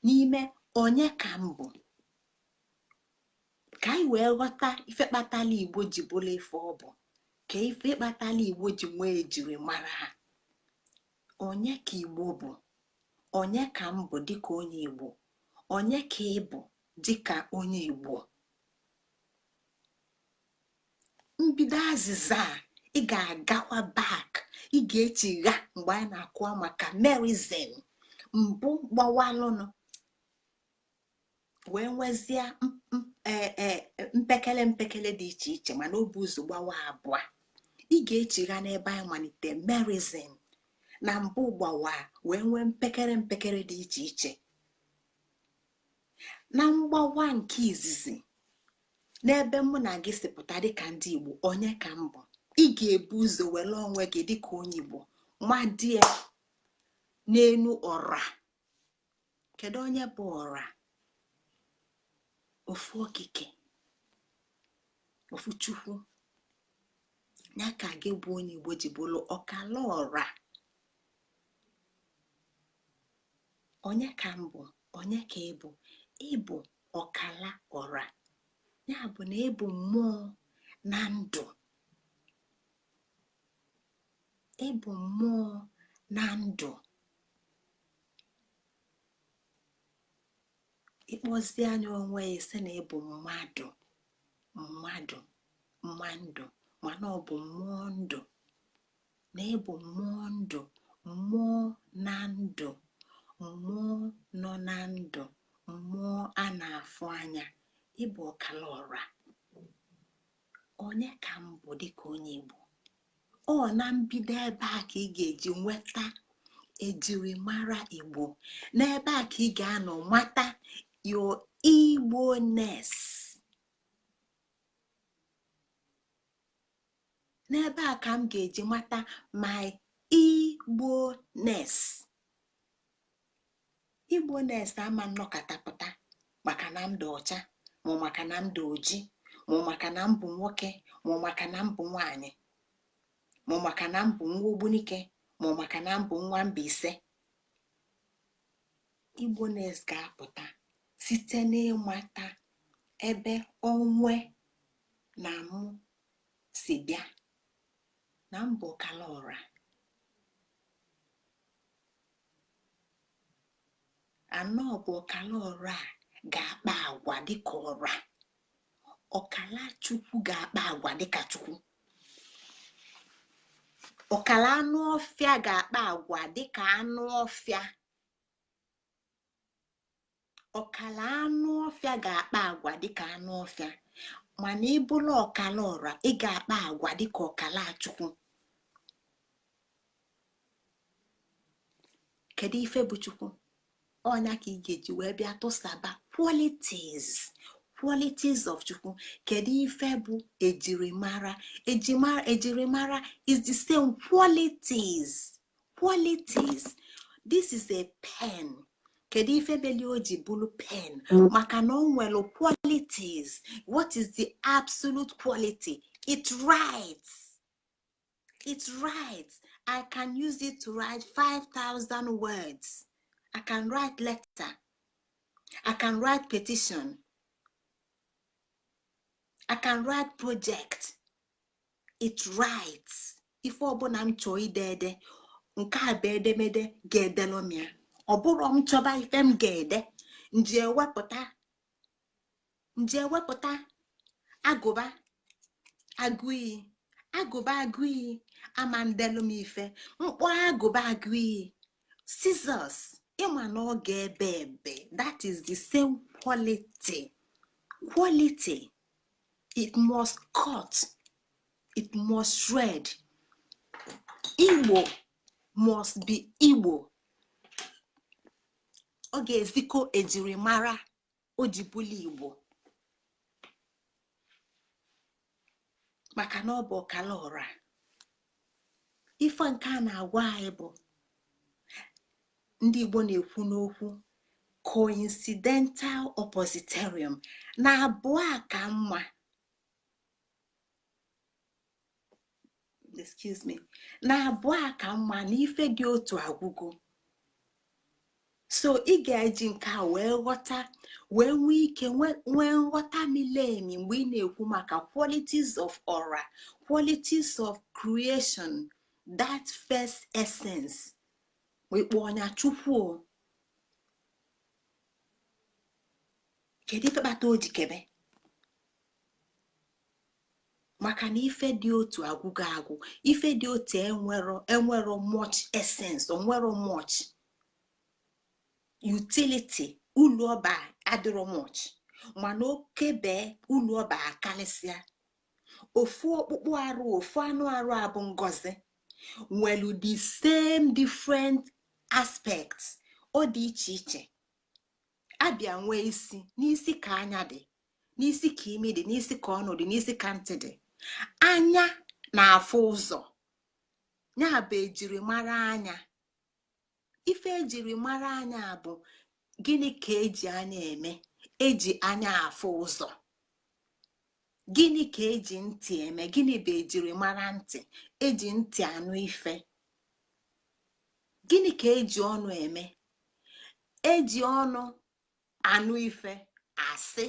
n'ime onye ka mbụ, ka anyị wee ghọta ife kpatala Igbo ji bụrụ ife ọ bụ, ka ife kpatala Igbo ji nwee ejiri mara ha. Onye ka Igbo bụ? Onye ka mbụ dịka onye Igbo? Onye ka ịbụ dịka onye Igbo? Mbido azịza a ị ga-agakwa bak, ị ga-echigha mgbe anyị na-akụwa maka merizin mbụ gbawalụnụ, wee nwezie mpekele dị iche iche, mana ọ bụ ụzọ gbawa abụọ. Ị ga-echigha n'ebe anyị malite merizin na mbụ gbawa, wee nwee mpekere dị iche iche. Na mgbawa nke izizi, n'ebe mụ na gị si pụta dịka ndị Igbo, onye ka mbụ, ị ga-ebu ụzọ were onwe gị dịka onye Igbo madie n'enu ọra. Kedu onye bụ ọra? Ofu okike, ofu Chukwu. Ya ka gị bụ onye Igbo ji bụrụ ọkala ọra. Onye ka mbụ, onye ka ịbụ? Ịbụ ọkala ọra, ya bụ na ịbụ mmụọ na ndụ. Ịbụ mmụọ na ndụ. Ịkpọzi anya onwe ya sị na ịbụ mmadụ, mmadụ mana ọ bụ mmụọ ndụ. Na ịbụ mmụọ ndụ, mmụọ na ndụ, mmụọ nọ na ndụ, mmụọ a na-afụ anya. Ịbụ ọkala ọra. Onye ka mbụ dịka onye Igbo? Ọ na mbido ebe a ka ị ga-eji nweta ejirimara Igbo. N'ebe a ka ị ga-anọ mata your Igbo-ness. N'ebe a ka m ga-eji mata my Igbo-ness. Igbo-ness ama nnọkọtapụta maka na m dị ọcha, ma maka na m dị oji, ma maka na m bụ nwoke, ma maka na m bụ nwanyị, ma maka na m bụ nwa Ogbunike, ma maka na m bụ nwa Mbaise. Igbo-ness ga-apụta site n'ịmata ebe onwe na mụ si bịa, na mbụ ọkala ọra. Anọ bụ ọkala ọra ga-akpa agwa dịka ọra. Ọkala Chukwu ga-akpa agwa dịka Chukwu. Ọkala anụ ọfịa ga-akpa agwa dịka anụ ọfịa. Ọkala anụ ọfịa ga-akpa agwa dịka anụ ọfịa. Mana ịbụrụ ọkala ọra, ị ga-akpa agwa dịka ọkala Chukwu. Kedu ife bụ Chukwu? Ọnya ka ị ga-eji wee bịa tụsaba qualities of Chukwu. Kedu ife bụ ejirimara? Ejirimara is the same qualities. This is a pen. Kedu ife beli o ji bụrụ pen? Maka na o nwere qualities. What is the absolute quality? It writes. I can use it to write 5,000 words. I can write letter. I can write petition. I can write project. It writes. Ife ọbụla m chọọ ide nke a bụ edemede ga-edelomia. Ọ bụrụ m chọba ife m ga-ede, nje ewepụta agụba agụiyi amandelum ife mkpọ agụba agụiyi scissors ịma na ọ ga-ebe. That is the same quality. It must cut, it must shred. Igbo must be Igbo. Ọ ga-ezikọ ejirimara o ji bụrụ Igbo, maka na ọ bụ ọkala ọra. Ife nke a na-agwa anyị bụ ndị Igbo na-ekwu n'okwu coincidental oppositorium, na abụọ ka mma. The excuse me, na abụọ a ka mma na ife dị otu agwụgo. So ị ga-eji nke a wee ghọta, wee nwee ike nwee nghọta mile emi mgbe ị na-ekwu maka qualities of aura, qualities of creation, that first essence wekpo ọnya chukwu. Kedu ife kpata o ji kebe? Maka na ife dị otu agwụgo agwụ, ife dị otu enwero much essence, onwero much utility, ulu ọba adịrọ much, mana okebe ulu ọba akalịsịa. Ofu ọkpụkpụ arụ, ofu anụ arụ abụ ngozi nwelu the same different aspects, ọ dị iche iche. Abịa nwee isi, n'isi ka anya dị, n'isi ka imi dị, n'isi ka ọnụ dị, n'isi ka ntị dị. Anya na-afụ ụzọ, ya bụ ejirimara anya. Ife ejirimara anya bụ gịnị ka eji anya eme? Eji anya afụ ụzọ. Gịnị ka eji ntị eme? Gịnị bụ ejirimara ntị? Eji ntị anụ ife. Gịnị ka eji ọnụ eme? Eji ọnụ anụ ife asị.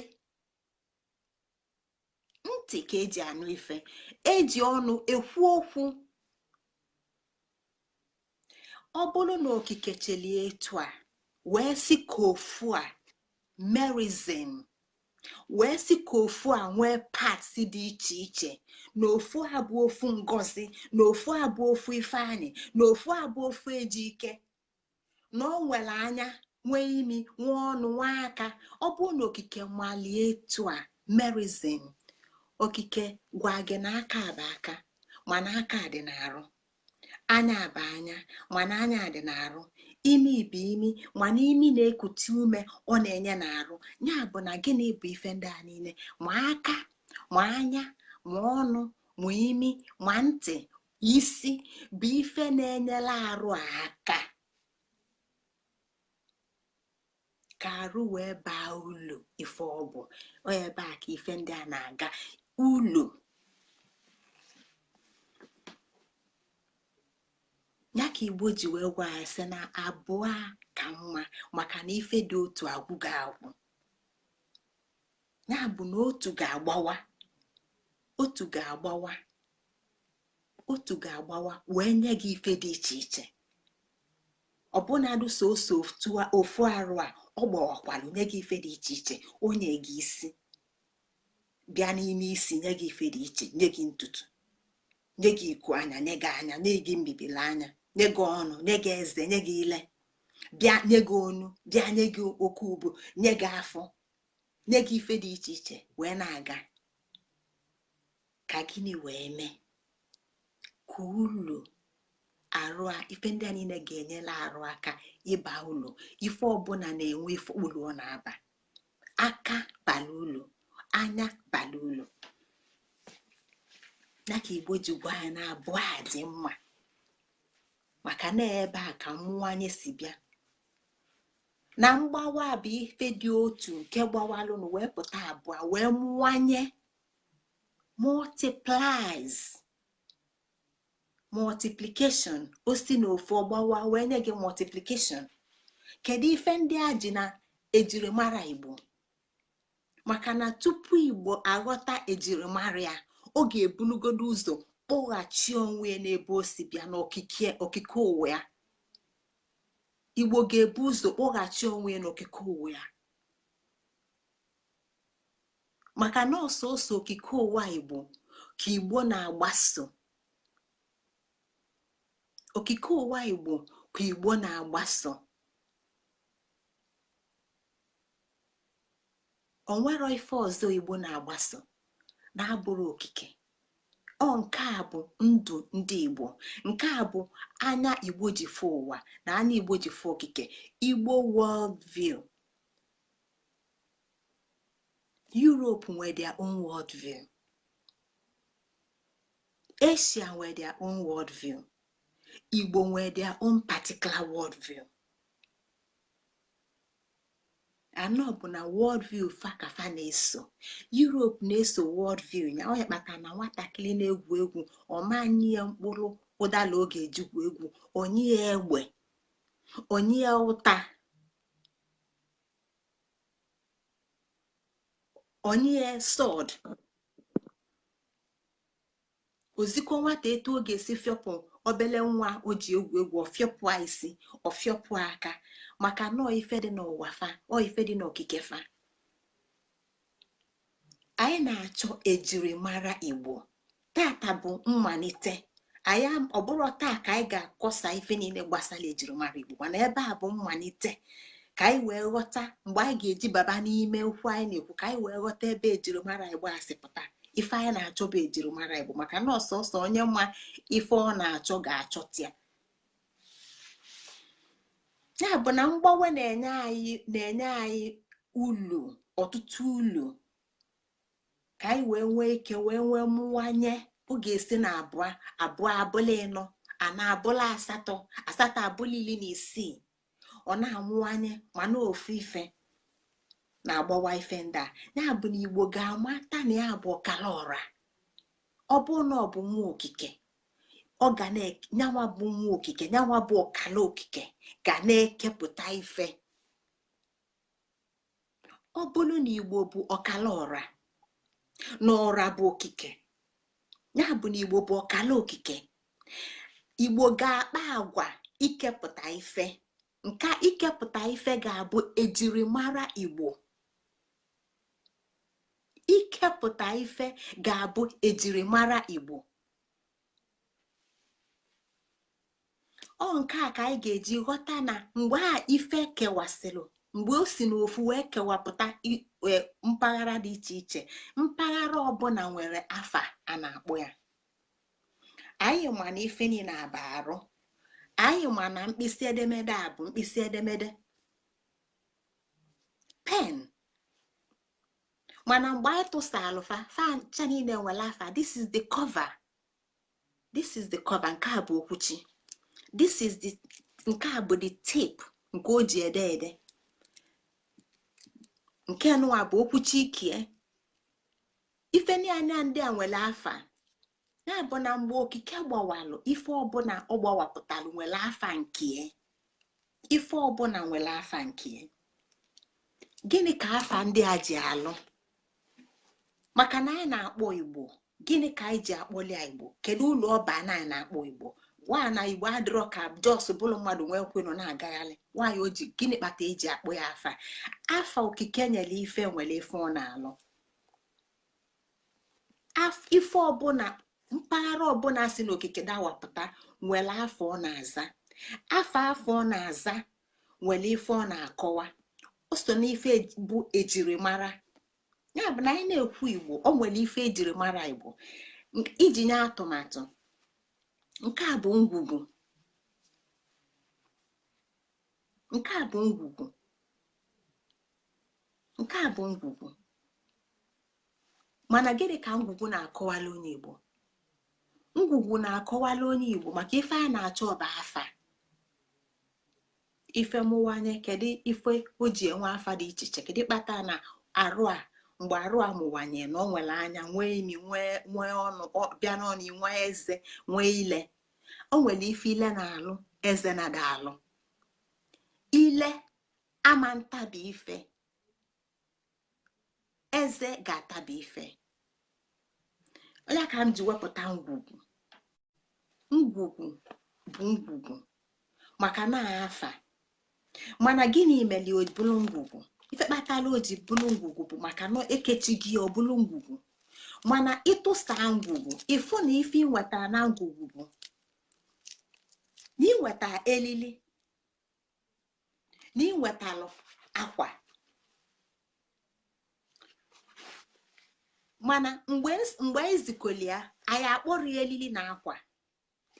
Ntị ka eji anụ ife, eji ọnụ ekwu okwu. Ọ bụrụ na okike chelie etu a, wee si ka ofu a merizin, wee si ka ofu a nwee parts dị iche iche, na ofu a bụ ofu ngozi, na ofu a bụ ofu ifeanyị, na ofu a bụ ofu ejike, na ọ nwere anya, nwee imi, nwee ọnụ, nwee aka. Ọ bụrụ na okike malie etu a merizin, okike gwa gị na aka bụ aka mana aka dị n'arụ, anya bụ anya mana anya dị n'arụ, imi bụ imi mana imi na-ekute ume ọ na-enye n'arụ. Ya bụ na gịnị bụ ife ndị a niile? Ma aka, ma anya, ma ọnụ, ma imi, ma ntị, isi bụ ife na-enyela arụ aka ka arụ wee baa ulu. Ife ọ bụ ebe a ka ife ndị a na-aga ulu. Ya ka Igbo ji wee gwa ya sị na abụọ ka mma, maka na ife dị otu agwụgo agwụ. Ya bụ na otu ga-agbawa, otu ga-agbawa, otu ga-agbawa wee nye gị ife dị iche iche. Ọbụnadụ soso ofu arụ a ọ gbawakwalụ nye gị ife dị iche iche. Onye gị isi, bịa n'ime isi nye gị ife dị iche, nye gị ntutu, nye gị iku anya, nye gị anya, nye gị mbibili anya, nye gị ọnụ, nye gị eze, nye gị ile, bịa nye gị onu, bịa nye gị oke ubu, nye gị afọ, nye gị ife dị iche iche wee na-aga. Ka gịnị wee mee? Ka ulu arụ a, ife ndị a niile ga-enyela arụ aka ịba ụlọ. Ife ọbụla na-enwe ife ụlọ ọ na-aba. Aka bala ụlọ, anya bala ụlọ. Ya ka Igbo ji gwa ya na abụọ a dị mma, maka na ebe a ka mmụọ anyị si bịa. Na mgbawa bụ ife dị otu nke gbawalụnụ wee pụta abụọ wee mwanye, multiplies, multiplication. O si na ofu ọgbawa wee nye gị multiplication. Kedu ife ndị a ji na ejirimara Igbo? Maka na tupu Igbo aghọta ejirimara ya, ọ ga-ebunugodo ụzọ kpọghachi onwe ya n'ebe o si bịa n'okike ụwa ya. Igbo ga-ebu ụzọ kpọghachi onwe ya n'okike ụwa ya. Maka na ọsọsọ okike ụwa Igbo ka Igbo na-agbaso. Okike ụwa Igbo ka Igbo na-agbaso. O nwero ife ọzọ Igbo na-agbaso na-abụrụ okike. Ọ nke a bụ ndụ ndị Igbo. Nke a bụ anya Igbo ji fụ ụwa na anya Igbo ji fụ okike. Igbo world view. Europe nwere their own world view. Asia nwere their own world view. Igbo nwere their own particular world view. anọ bụ na world view fa ka fa na-eso. Europe na-eso world view ya. Ọ ya kpatara na nwatakịrị na-egwu egwu ọmanye ya mkpụrụ ụdala oge ejikwu egwu, onye ya egbe, onye ya ụta, onye ya sword. Ozikọ nwata etu oge si fiọpụ obele nwa o ji egwu egwu, ọfiọpụ isi, ọfiọpụ aka, maka na ife dị n'ụwa fa, ife dị n'okike fa. Anyị na-achọ ejirimara Igbo. Tata bụ mmalite. Ọ bụrụ taa ka anyị ga-akọsa ife niile gbasara ejirimara Igbo, mana ebe a bụ mmalite ka anyị wee ghọta mgbe anyị ga-eji baba n'ime okwu anyị na-ekwu, ka anyị wee ghọta ebe ejirimara Igbo a si pụta. Ife anyị na-achọ bụ ejirimara Igbo, maka na ọsọsọ onye mma ife ọ na-achọ ga-achọta ya. Ya bụ na mgbanwe na-enye anyị ulu, ọtụtụ ulu, ka anyị wee nwee ike wee nwee mmụwanye. Ọ ga-esi na abụọ abụla ịnọ, ana abụla asatọ, asatọ abụla 16. Ọ na-amụwanye mana ofu ife na-agbawa ife ndị a. Ya bụ na Igbo ga-amata na ya bụ ọkala ọra. Ọ bụ na ọ bụ nwa okike, ọ ga nyanwa bụ nwa okike, nyanwa bụ ọkala okike ga na-ekepụta ife. Ọ bụrụ na Igbo bụ ọkala ọra na ọra bụ okike, ya bụ na Igbo bụ ọkala okike, Igbo ga-akpa agwa ikepụta ife. Nke ikepụta ife ga-abụ ejirimara Igbo. Ikepụta ife ga-abụ ejirimara Igbo. Ọ nke a ka anyị ga-eji ghọta na mgbe a ife kewasịrị, mgbe o si n'ofu wee kewapụta mpaghara dị iche iche, mpaghara ọbụla nwere afa a na-akpọ ya. Anyị ma na ife niile aba arụ. Anyị ma na mkpịsị edemede a bụ mkpịsị edemede pen, mana mgbe anyị tụsalụ fa niile nwere afa. This is the cover. This is the cover. Nke a bụ okwuchi. This is the, nke a bụ the tape nke o ji ede ede. Nke nụwa bụ okwuchi ikie. Ife niile ndị a nwere afa. Ya bụ na mgbe okike gbawalụ, ife ọbụla ọ gbawapụtalụ nwere afa nke. Ife ọbụla nwere afa nke. Gịnị ka afa ndị a ji alụ? Maka na anyị na-akpọ Igbo, gịnị ka anyị ji akpọli Igbo? Kedu ụlọ ọba na anyị na-akpọ Igbo? Nwa na Igbo adịrọ ka jos bụrụ mmadụ nwee kwenu na-agagharị. Nwaanyị oji gịnị kpata eji akpọ ya afa? Afa okike nyere ife nwere ife ọ na-alụ. Ife ọbụla, mpaghara ọbụla si n'okike dawapụta nwere afọ ọ na-aza. Afọ ọ na-aza nwere ife ọ na-akọwa. O so n'ife bụ ejirimara. Ya bụ na anyị na-ekwu Igbo, o nwere ife ejirimara Igbo. Iji nye atụmatụ, nke a bụ ngwugwu. Nke a bụ ngwugwu. Nke a bụ ngwugwu. Mana gịnị ka ngwugwu na-akọwala onye Igbo? Ngwugwu na-akọwala onye Igbo maka ife a na-achọ ọba afa. Ife mụwanye, kedu ife o ji enwe afa dị iche iche? Kedu kpata na arụ a, mgbe arụ a mụwanye na ọ nwere anya, nwee imi, nwee ọnụ, bịa n'ọnụ, nwee eze, nwee ile? O nwere ife ile na-alụ, eze na-ada alụ. Ile ama ntabi ife, eze ga-atabi ife. Onye ka m ji wepụta ngwugwu. Ngwugwu bụ ngwugwu maka na afa. Mana gịnị mere o bụrụ ngwugwu? Ife kpatara o ji bụrụ ngwugwu bụ maka na ekechighị ọ bụrụ ngwugwu. Mana ịtụsa ngwugwu, ịfụ na ife inwetara na ngwugwu bụ na inweta elili, na inwetalụ akwa. Mana mgbe ezikọli ya, anyị akpọrọ ya elili na akwa.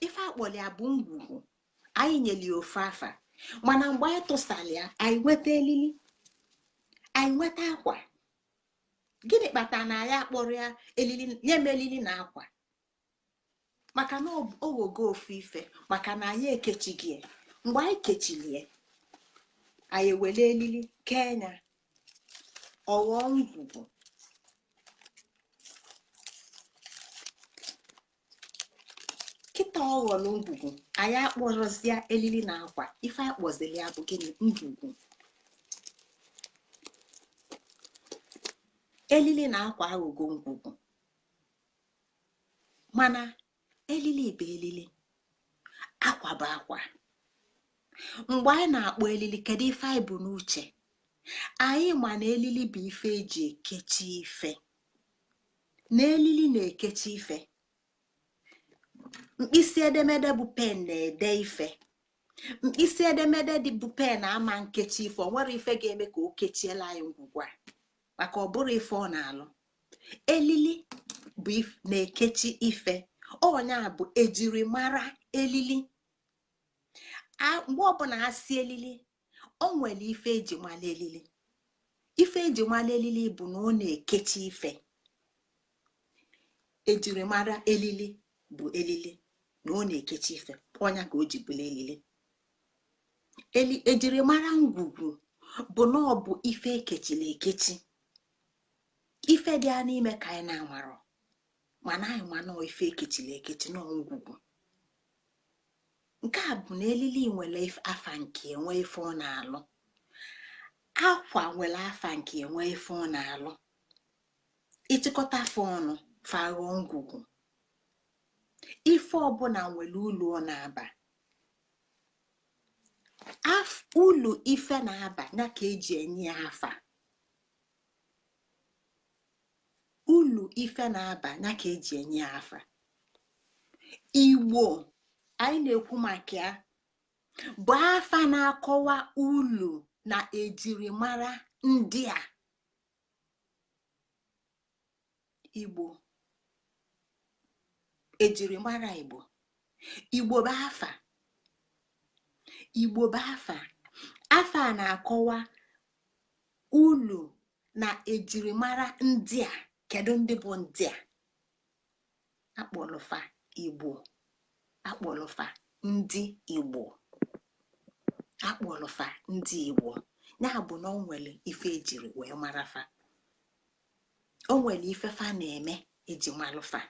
Ife akpọrọ ya bụ ngwugwu. Anyị nyeli ofe afa. Mana mgbe anyị tụsara ya, anyị nweta elili, anyị nweta akwa. Gịnị kpatara na anyị akpọrọ ya elili, nye m elili na akwa? Maka na owogo ofu ife, maka na anyị ekechighị ya. Mgbe anyị kechiri ya, anyị ewere elili Kenya, ọghọ ngwugwu. Kịta ọ ghọrọ ngwugwu, anyị akpọrọzịa elili na akwa, ife akpọzili ya bụ gịnị? Ngwugwu. Elili na akwa aghụghọ ngwugwu, mana elili bụ elili, akwa bụ akwa. Mgbe anyị na-akpọ elili, kedu ife anyị bụ n'uche? Anyị ma na elili bụ ife eji ekechi ife, na elili na-ekechi ife. Mkpịsị edemede bụ pen na-ede ife. Mkpịsị edemede dị bụ pen ama nkechi ife, o nwere ife ga-eme ka o kechiela anyị ngwugwu a, maka ọ bụrụ ife ọ na-alụ. Elili bụ na-ekechi ife, ọnya bụ ejirimara elili. Mgbe ọbụla ha si elili, o nwere ife eji mara elili. Ife eji mara elili bụ na ọ na-ekechi ife. Ejirimara elili bụ elili na ọ na-ekechi ife, ọnya ka o ji bụla elili. Ejirimara ngwugwu bụ na ọ bụ ife ekechiri ekechi, ife dị a n'ime ka anyị na-amarọ, mana anyị mana ife ekechiri ekechi na ngwugwu. Nke a bụ na elili nwere afa nke enwe ife ọ na-alụ, akwa nwere afa nke enwe ife ọ na-alụ. Ịchịkọta afọ ọnụ faghọ ngwugwu. Ife ọbụla nwere ulu ọ na-aba. Ulu ife na-aba ya ka eji enye ya afa. Ulu ife na-aba ya ka eji enye ya afa. Igbo anyị na-ekwu maka ya bụ afa na-akọwa ulu na ejirimara ndị a. Igbo, ejirimara Igbo. Igbo bụ afa. Igbo bụ afa. Afa na-akọwa ulu na ejirimara ndị a. Kedu ndị bụ ndị a? Akpọlụfa Igbo. Akpọlụfa ndị Igbo. Akpọlụfa ndị Igbo. Ya bụ na o nwere ife ejiri wee marafa. O nwere ife fa na-eme eji malụfa.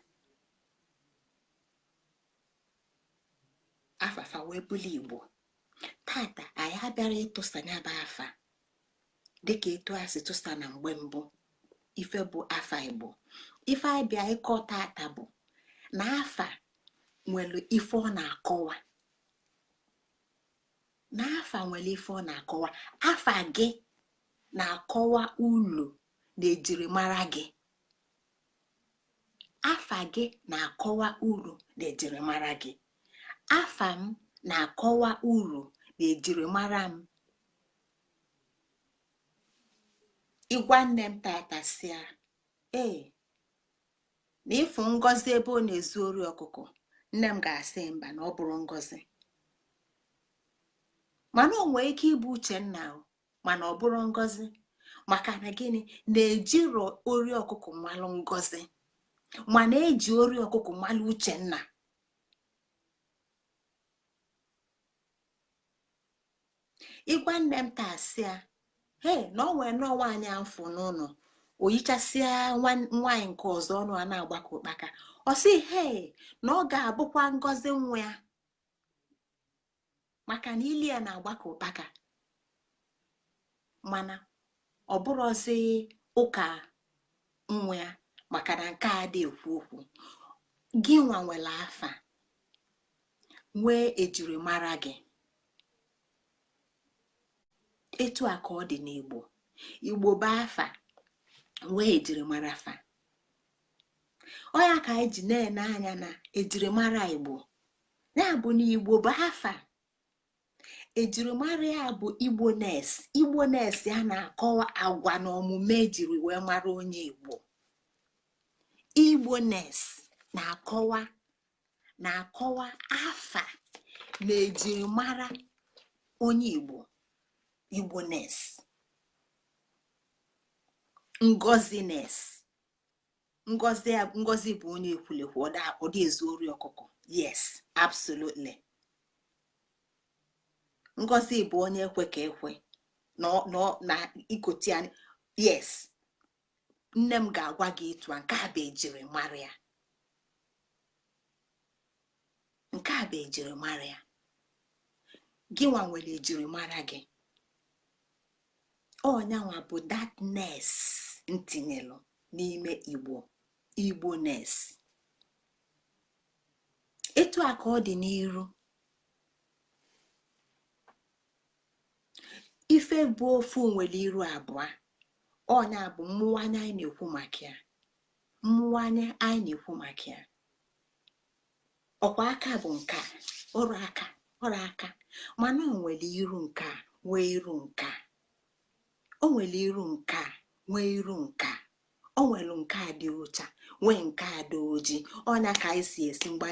Afafa wee bụlụ Igbo. Tata anyị abịara ịtụsa ya bụ afa dịka etu a si tụsa na mgbe mbụ. Ife bụ afa Igbo. Ife anyị bịa ịkọ tata bụ na afa nwere ife ọ na-akọwa. Na afa nwere ife ọ na-akọwa. Afa gị na-akọwa ulu na ejirimara gị. Afa gị na-akọwa uru na ejirimara gị. Afa m na-akọwa uru na ejirimara m. Ịgwa nne m tata sịa, na ịfụ ngọzi ebe ọ na-ezu ori ọkụkọ, nne m ga-asị mba na ọ bụrụ ngọzi. Mana o nwee ike ịbụ Uchenna, mana ọ bụrụ ngọzi. Maka na gịnị? Na-ejiro ori ọkụkọ mmalụ ngọzi, mana eji ori ọkụkọ mmalụ Uchenna. Ịgwa nne m taa sịa, na ọ nwere nọọ nwaanyị afọ n'ụlọ, o yichasịa nwaanyị nke ọzọ ọnụ a na-agbakọ ụkpaka, ọ sị na ọ ga-abụkwa ngọzi nwa ya, maka na ili ya na-agbakọ ụkpaka. Mana ọ bụrụzi ụka nwa ya, maka na nke a dị ekwu okwu. Gị nwa nwere afa, nwee ejirimara gị. Etu a ka ọ dị n'Igbo. Igbo bụ afa, nwee ejirimara afa. Ọ ya ka anyị ji na-ene anya na ejirimara Igbo. Ya bụ na Igbo bụ afa. Ejirimara ya bụ Igbo-ness. Igbo-ness ya na-akọwa agwa na omume ejiri wee mara onye Igbo. Igbo-ness na-akọwa afa na ejirimara onye Igbo. Igbo-ness. Ngozi-ness. Ngozi bụ onye ekwulekwu, ọ dị ezu ori ọkụkọ. Yes, absolutely. Ngozi bụ onye ekwe ka ekwe na ikoti yes, nne m ga-agwa gị etu a, nke a bụ ejiri mara ya, nke a bụ ejiri mara ya. Gị nwa nwere ejiri mara gị, ọnyanwa bụ datnes ntinyelụ n'ime igbo nes. Etu a ka ọ dị n'iru. Ife bụ ofu nwere iru abụọ, ọnya bụ mmụwanye anyị na-ekwu maka ya, mmụwanye anyị na-ekwu maka ya. Ọkwa aka bụ nke ọrụ aka, mana o nwere iru nke a nwee iru nke a, o nwere iru nke a nwee iru nke a, o nwere nke a dị ụcha nwee nke a dị oji. Ọnya ka anyị si esi mgbe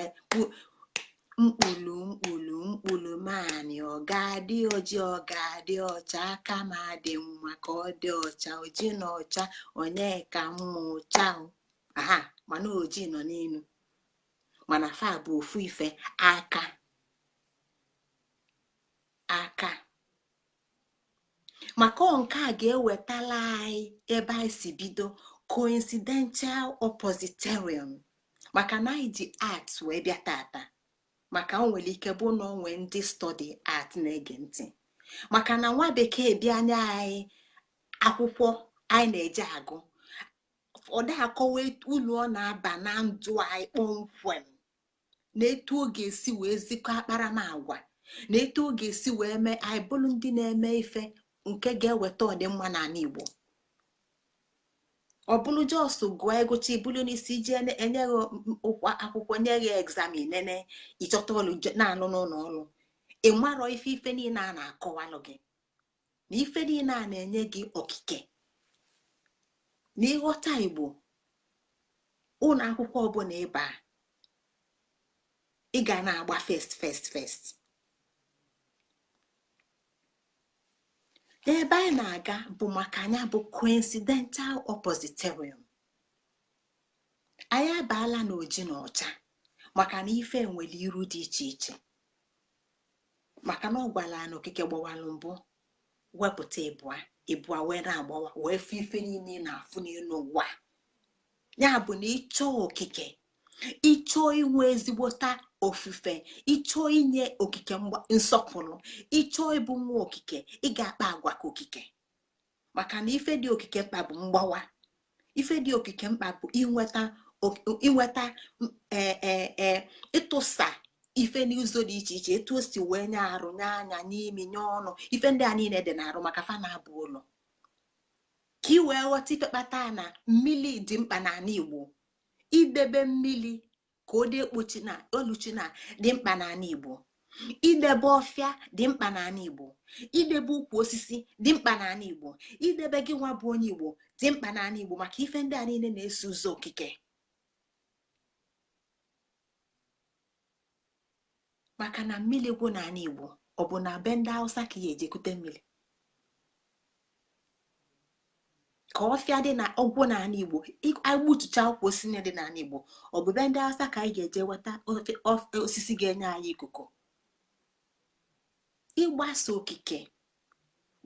mkpụrụ maanị, ọ ga-adị oji ọ ga-adị ọcha, aka m adị mma ka ọ dị ọcha, oji na ọcha onye ka mma ụcha. Aha, mana oji nọ n'elu, mana fa bụ ofu ife, aka maka nke a ga-ewetala anyị ebe anyị si bido coincidental oppositorium, maka na anyị ji art wee bịa tata. Maka o nwere ike bụ na onwe ndị study art na-ege ntị, maka na nwa bekee bịa nye anyị akwụkwọ anyị na-eje agụ, ọ da akọwa ulu ọ na-aba na ndụ anyị kpọmkwem, na etu ọ ga-esi wee zikọ akparamagwa, na etu ọ ga-esi wee mee anyị bụrụ ndị na-eme ife nke ga-eweta ọdịmma n'ala Igbo. Ọ bụrụ jọs gụọ egụcha ibulu n'isi iji enye gị akwụkwọ nye gị egzamin, nene ịchọta ọlụ na-alụ n'ụlọ ọrụ, ị marọ ife niile a na-akọwalụ gị, na ife niile a na-enye gị okike na ịghọta Igbo. Ụlọ akwụkwọ ọbụla ịba, ị ga na-agba first. Ebe anyị na-aga bụ maka anya bụ coincidental oppositorium. Anyị abaala n'oji na ọcha maka na ife nwere iru dị iche iche, maka na ọ gwala na okike gbawalụ mbụ wepụta ịbụa wee na-agbawa wee fụ ife niile na-afụ n'elu ụwa. Ya bụ na ịchọọ okike, ịchọọ inwe ezigbota ofufe, ịchọọ inye okike nsọpụrụ, ịchọọ ịbụ nwa okike, ị ga-akpa agwa ka okike. Maka na ife dị okike mkpa bụ mgbawa, ife dị okike mkpa bụ inweta ịtụsa ife n'ụzọ dị iche iche, etu o si wee nye arụ, nye anya, nye imi, nye ọnụ. Ife ndị a niile dị n'arụ maka fa na-abụ ụlọ, ka ị wee ghọta ife kpata na mmiri dị mkpa n'ala Igbo. Idebe mmiri ka ọ dị ekpuchi na oluchi na dị mkpa n'ala Igbo. Idebe ọfịa dị mkpa n'ala Igbo. Idebe ukwu osisi dị mkpa n'ala Igbo. Idebe gị nwa bụ onye Igbo dị mkpa n'ala Igbo, maka ife ndị a niile na-eso ụzọ okike. Maka na mmiri gwụ n'ala Igbo, ọ bụ na be ndị Hausa ka ya ejekute mmiri? Ka ọfịa dị na ọgwụ n'ala Igbo, agbutucha akwụkwọ osisi dị n'ala Igbo, ọ bụ be ndị Hausa ka anyị ga-eje weta osisi ga-enye anyị ikuku? Ịgbasa okike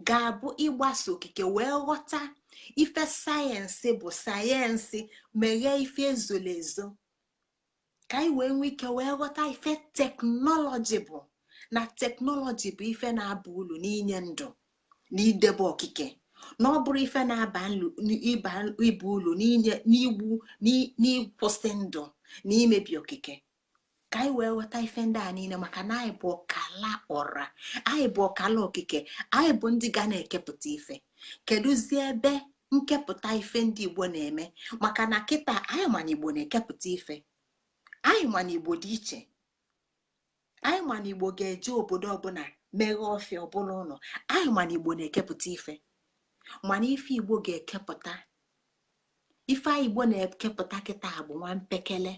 ga-abụ ịgbasa okike wee ghọta ife sayensị bụ sayensị, meghee ife ezolo ezo, ka anyị wee nwee ike wee ghọta ife teknọlọji bụ, na teknọlọji bụ ife na-aba ulu n'inye ndụ na idebe okike, na ọ bụrụ ife na-aba ibu ulu n'igbu n'ịkwụsị ndụ na imebi okike. Ka anyị wee ghọta ife ndị a niile, maka na anyị bụ ọkala ọra, anyị bụ ọkala okike, anyị bụ ndị ga na-ekepụta ife. Kedụzie ebe nkepụta ife ndị Igbo na-eme? Maka na kịta anyị ma na Igbo na-ekepụta ife, anyị ma na Igbo dị iche, anyị ma na Igbo ga-eje obodo ọbụla meghe ọfịa ọbụla ụlọ, anyị ma na Igbo na-ekepụta ife. Mana ife Igbo ga-ekepụta, ife Igbo na-ekepụta kịta bụ nwa mpekele,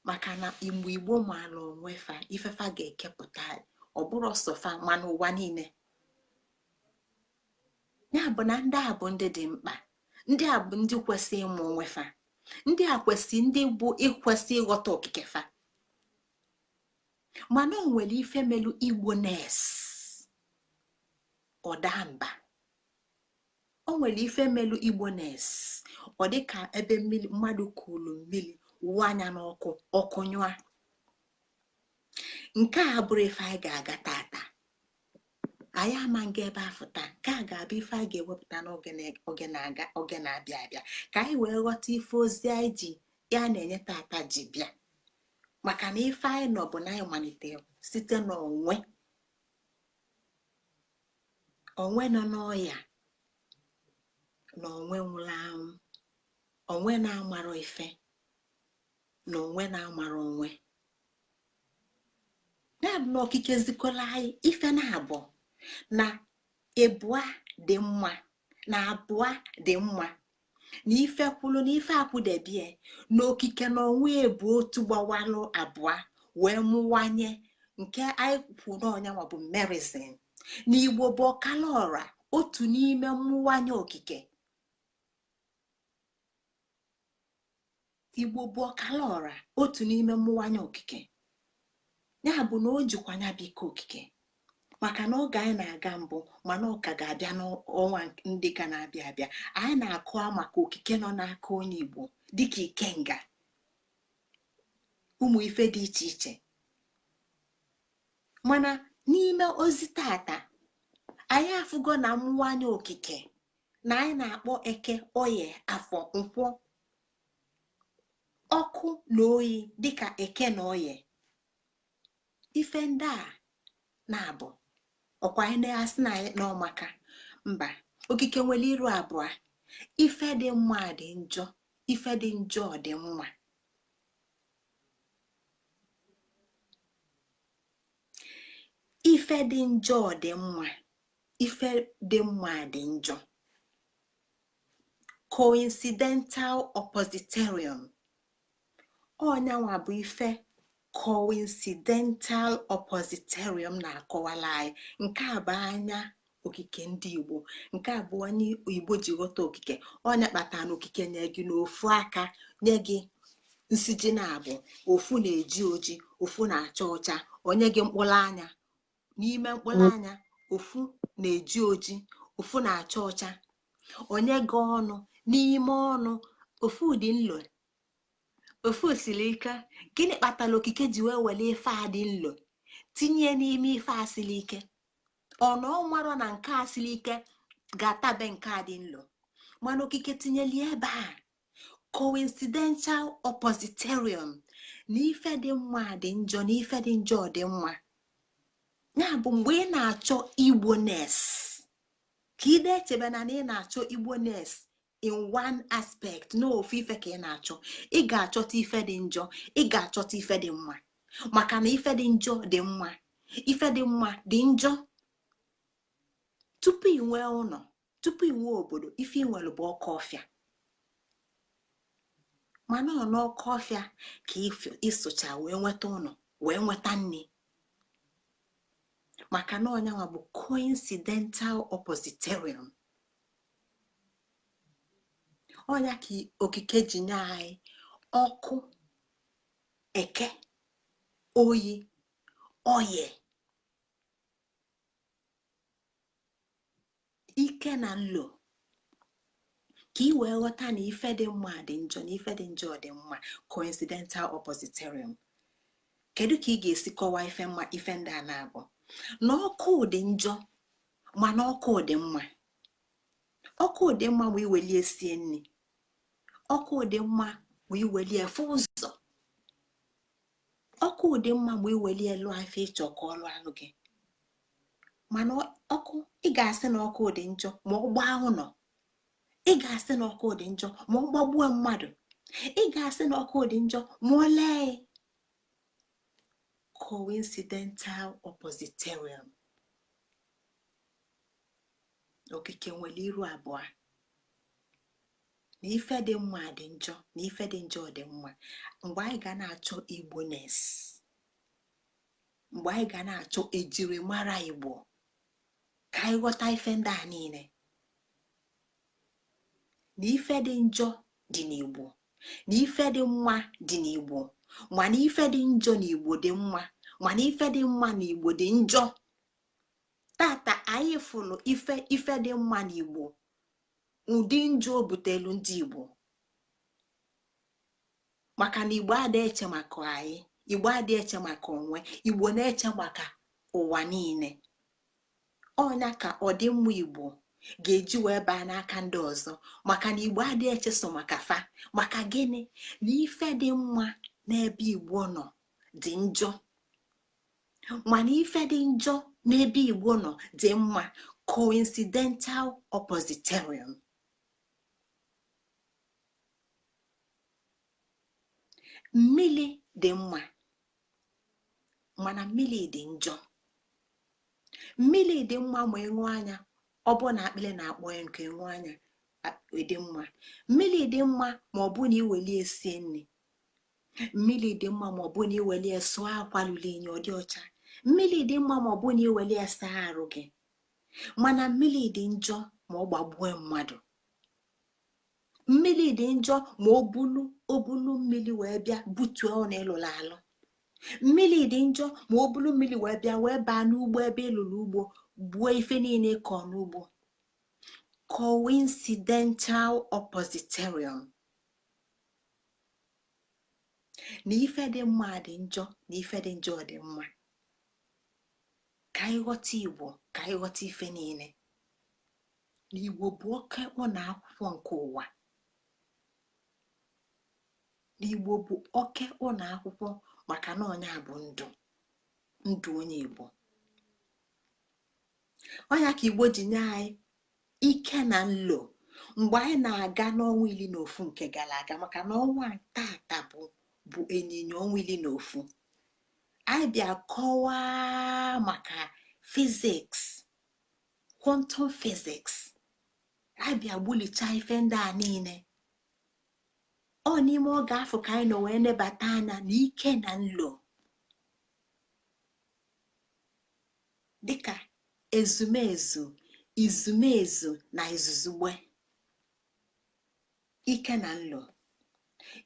maka na mgbe Igbo maara onwe fa, ifefa ga-ekepụta ọ bụrụ ọsọfa ma n'ụwa niile. Ya bụ na ndị a bụ ndị dị mkpa, ndị a bụ ndị kwesị ịmụ onwe fa, ndị a kwesị ndị bụ ịkwesị ịghọta okike fa. Mana o nwere ife melu Igbo nes ọdamba, o nwere ife melu Igbo-ness. Ọ dịka ebe mmiri mmadụ kulu mmiri wuo anya n'ọkụ ọkụ nyụa. Nke a bụrụ ife anyị ga-aga tata. Anyị ama nga ebe afọ taa, ka a ga-abụ ife a ga-ewepụta n'oge na-abịa abịa ka anyị wee ghọta ife ozi anyị ji ya na-enye tata ji bịa. Maka na ife anyị nọ bụ na anyị malitere site n'onwe nọ n'ọya na onwe nwụrụ anwụ, onwe na-amara ife na onwe na-amara onwe. Na-abụ na okike zikola anyị ife na-abụ na ebua dị mma na abụọ dị mma, na ife kwulu na ife akwụdebie na okike na onwe ebu otu gbawalụ abụọ wee mụwanye nke anyị kwu n'ọnyanwa bụ merizin. Na Igbo bụ ọkala ọra otu n'ime mmụwanye okike. Igbo bụ ọkala ọra otu n'ime mmụwanye okike. Ya bụ na o jikwanya biko okike, maka na oge anyị na-aga mbụ mana ọ ka ga-abịa n'ọnwa ndị ka na-abịa abịa. Anyị na-akọwa maka okike nọ n'aka onye Igbo dịka ikenga, ụmụ ife dị iche iche. Mana n'ime ozi tata anyị afụgo na mmụwanye okike na anyị na-akpọ eke, oye, afọ, nkwọ, ọkụ na oyi dịka eke na oye. Ife ndị a na-abụ ọkwa anyị na-asị na anyị n'ọmaka mba. Okike nwere iru abụọ. Ife dị mma dị njọ, ife dị njọ dị mma. Ife dị njọ dị mma, ife dị mma dị njọ. Coincidental oppositorium. Ọnyanwa bụ ife coincidental oppositorium na-akọwala anyị. Nke a bụ anya okike ndị Igbo, nke a bụ onye Igbo ji ghọta okike. Ọnya kpatara na okike nye gị n'ofu aka, nye gị nsiji na-abụ ofu na-eji oji, ofu na-acha ọcha. Onye gị mkpụrụ anya, n'ime mkpụrụ anya ofu na-eji oji, ofu na-acha ọcha. Onye gị ọnụ, n'ime ọnụ ofu dị nlo, ofu siri ike. Gịnị kpatara okike ji wee wele ife a dị nlo tinye n'ime ife a siri ike? Ọnụ ọ marọ na nke a siri ike ga-atabe nke a dị nlo, mana okike tinyeli ebe a coincidental oppositorium, na ife dị mma dị njọ na ife dị njọ dị mma. Ya bụ mgbe ị na-achọ Igbo-ness, ka ị na-echebe na ị na-achọ Igbo-ness in one aspect, n'ofu ife ka ị na-achọ. Ị ga-achọta ife dị njọ, ị ga-achọta ife dị mma, maka na ife dị njọ dị mma, ife dị mma dị njọ. Tupu ị nwee ụlọ, tupu ị nwee obodo, ife ị nwere bụ ọkọ ọfịa. Mana ọ n'ọkọ ọfịa ka ịsụcha wee nweta ụlọ, wee nweta nri. Maka na ọnyanwa bụ coincidental oppositorium. Ọnya ka okike ji nye anyị ọkụ, eke, oyi, oye, ike na nlo, ka ị wee ghọta na ife dị mma dị njọ na ife dị njọ dị mma. Coincidental oppositorium. Kedu ka ị ga-esi kọwaa ife mma ife ndị a na-abụ? Na ọkụ dị njọ mana ọkụ dị mma. Ọkụ dị mma ma iwelie sie nri, ọkụ dị mma ma iwelie efe ụzọ, ọkụ dị mma ma iwelie lụọ ife ịchọ ka ọ lụọ alụ gị. Mana ọkụ, ị ga-asị na ọkụ dị njọ ma ọ gbaa ụlọ, ị ga-asị na ọkụ dị njọ ma ọ gbagbuo mmadụ, ị ga-asị na ọkụ dị njọ ma ọ lee. Coincidental oppositorium. Okike nwere iru abụọ. Na ife dị mma dị njọ na ife dị njọ dị mma. Mgbe anyị ga na-achọ Igbo-ness, mgbe anyị ga na-achọ ejirimara Igbo, ka anyị ghọta ife ndị a niile. Na ife dị njọ dị n'Igbo, na ife dị mma dị n'Igbo, mana ife dị njọ n'Igbo dị mma, mana ife dị mma n'Igbo dị njọ. Tata anyị fụrụ ife dị mma n'Igbo ụdị njọ o butelu ndị Igbo, maka na Igbo adịghị eche maka anyị, Igbo adịghị eche maka onwe, Igbo na-eche maka ụwa niile. Ọnya ka ọdịmma Igbo ga-eji wee baa n'aka ndị ọzọ, maka na Igbo adịghị echeso maka fa. Maka gịnị? Na ife dị mma n'ebe Igbo nọ dị njọ, mana ife dị njọ n'ebe Igbo nọ dị mma. Coincidental oppositorium. Mmiri dị mma mana mmiri dị njọ. Mmiri dị mma ma ịṅụ anya, ọ bụ na akpịrị na-akpọ ya nke ịṅụ anya dị mma. Mmiri dị mma ma ọ bụ na iwelie sie nri. Mmiri dị mma ma ọ bụ na iwelie sụọ akwa lụrụ inyi ọ dị ọcha. Mmiri dị mma ma ọ bụ na iwelie saa arụ gị. Mana mmiri dị njọ ma ọ gbagbue mmadụ. Mmiri dị njọ ma o bulu mmiri wee bịa butuo ọ na ịlụrụ alụ. Mmiri dị njọ ma o bulu mmiri wee bịa wee baa n'ugbo ebe ịlụrụ ugbo gbuo ife niile kọ n'ugbo. Coincidental oppositorium. Na ife dị mma dị njọ na ife dị njọ dị mma. Ka ịghọta Igbo, ka ịghọta ife niile. Na Igbo bụ oke ụlọ akwụkwọ nke ụwa. N'Igbo bụ oke ụlọ akwụkwọ, maka na ọnya bụ ndụ onye Igbo. Ọnya ka Igbo ji nye anyị ike na nlo mgbe anyị na-aga n'ọnwa 11 nke gara aga, maka na ọnwa tata bụ onyinyo ọnwa 11. Anyị bịa kọwaa maka fiziks, quantum physics. Anyị bịa gbulichaa ife ndị a niile. Ọ n'ime oge afọ ka anyị nọ wee nebata anya n'ike na nlo dịka ezumezu, izumezu na izuzugbe. Ike na nlo.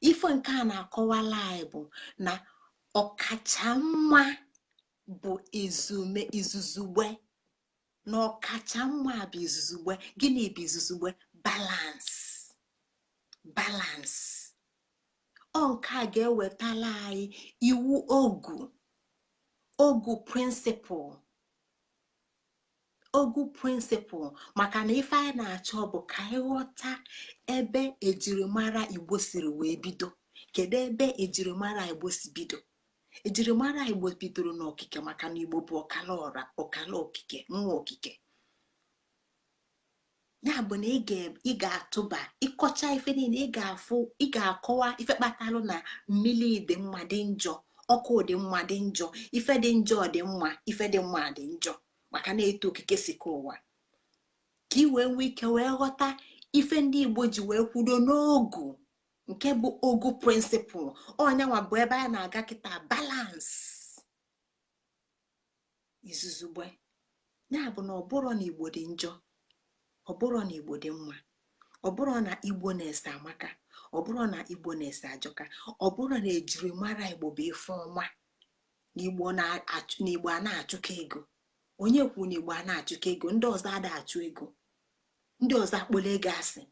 Ife nke a na-akọwala anyị bụ na ọkacha mma bụ izuzugbe, na ọkacha mma bụ izuzugbe. Gịnị bụ izuzugbe? Balance. Ọ nke a ga-ewetala anyị iwu ogu prịnsịpụl, maka na ife anyị na-achọ bụ ka anyị ghọta ebe ejirimara Igbo siri wee bido. Kedu ebe ejirimara Igbo si bido? Ejirimara Igbo bidoro n'okike, maka na Igbo bụ ọkala ọra, ọkala okike, nwa okike. Ya bụ na ị ga-atụba ịkọcha ife niile, ị ga-akọwa ife kpatalụ na mmiri dị mma dị njọ, ọkụ dị mma dị njọ, ife dị njọ dị mma, ife dị mma dị njọ, maka na eto okike si ka ụwa. Ka ị wee nwee ike wee ghọta ife ndị Igbo ji wee kwudo n'ogu nke bụ ogu prịnsịpụl. Ọnyanwa bụ ebe a na-aga kịta balance, izuzugbe. Ya bụ na ọ bụrụ na Igbo dị njọ, ọ bụrụ na Igbo dị mma, ọ bụrụ na Igbo na-ese amaka, ọ bụrụ na Igbo na-ese ajọka, ọ bụrụ na ejirimara Igbo bụ ife ọma, na Igbo a na-achụkọ ego. Onye kwu na Igbo a na-achụkọ ego? Ndị ọzọ ada achụ ego, ndị ọzọ akpọla ego asị.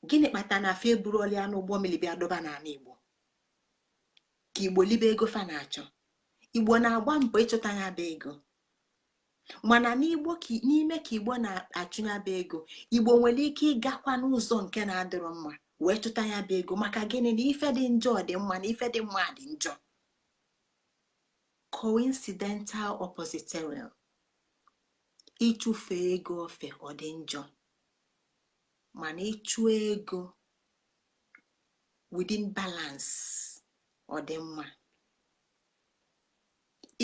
Gịnị kpatara na fa eburuola ya n'ụgbọ mmiri bịa dọba n'ala Igbo? Ka Igbo libe ego fa na-achọ. Igbo na-agba mbọ ịchụta ya bụ ego, mana n'ime ka Igbo na-achụnyaba ego, Igbo nwere ike ịgakwa n'ụzọ nke na-adịrọ mma wee chụta ya bụ ego. Maka gịnị? Na ife dị njọ dị mma, na ife dị mma dị njọ. Coincidental oppositorium. Ịchụfe ego ofe ọ dị njọ, mana ịchụ ego within balance ọ dị mma.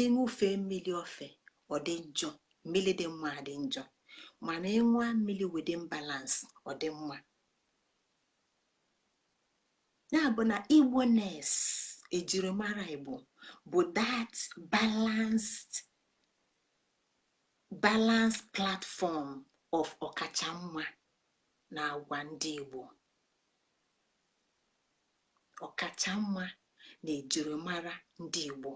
Ịṅụfe mmiri ofe ọ dị njọ, mmiri dị mma dị njọ, mana ịṅụa mmiri within balance ọ dị mma. Ya bụ na Igbo-ness, ejirimara Igbo bụ that balanced platform of ọkachamma na agwa ndị Igbo. Ọkachamma na ejirimara ndị Igbo.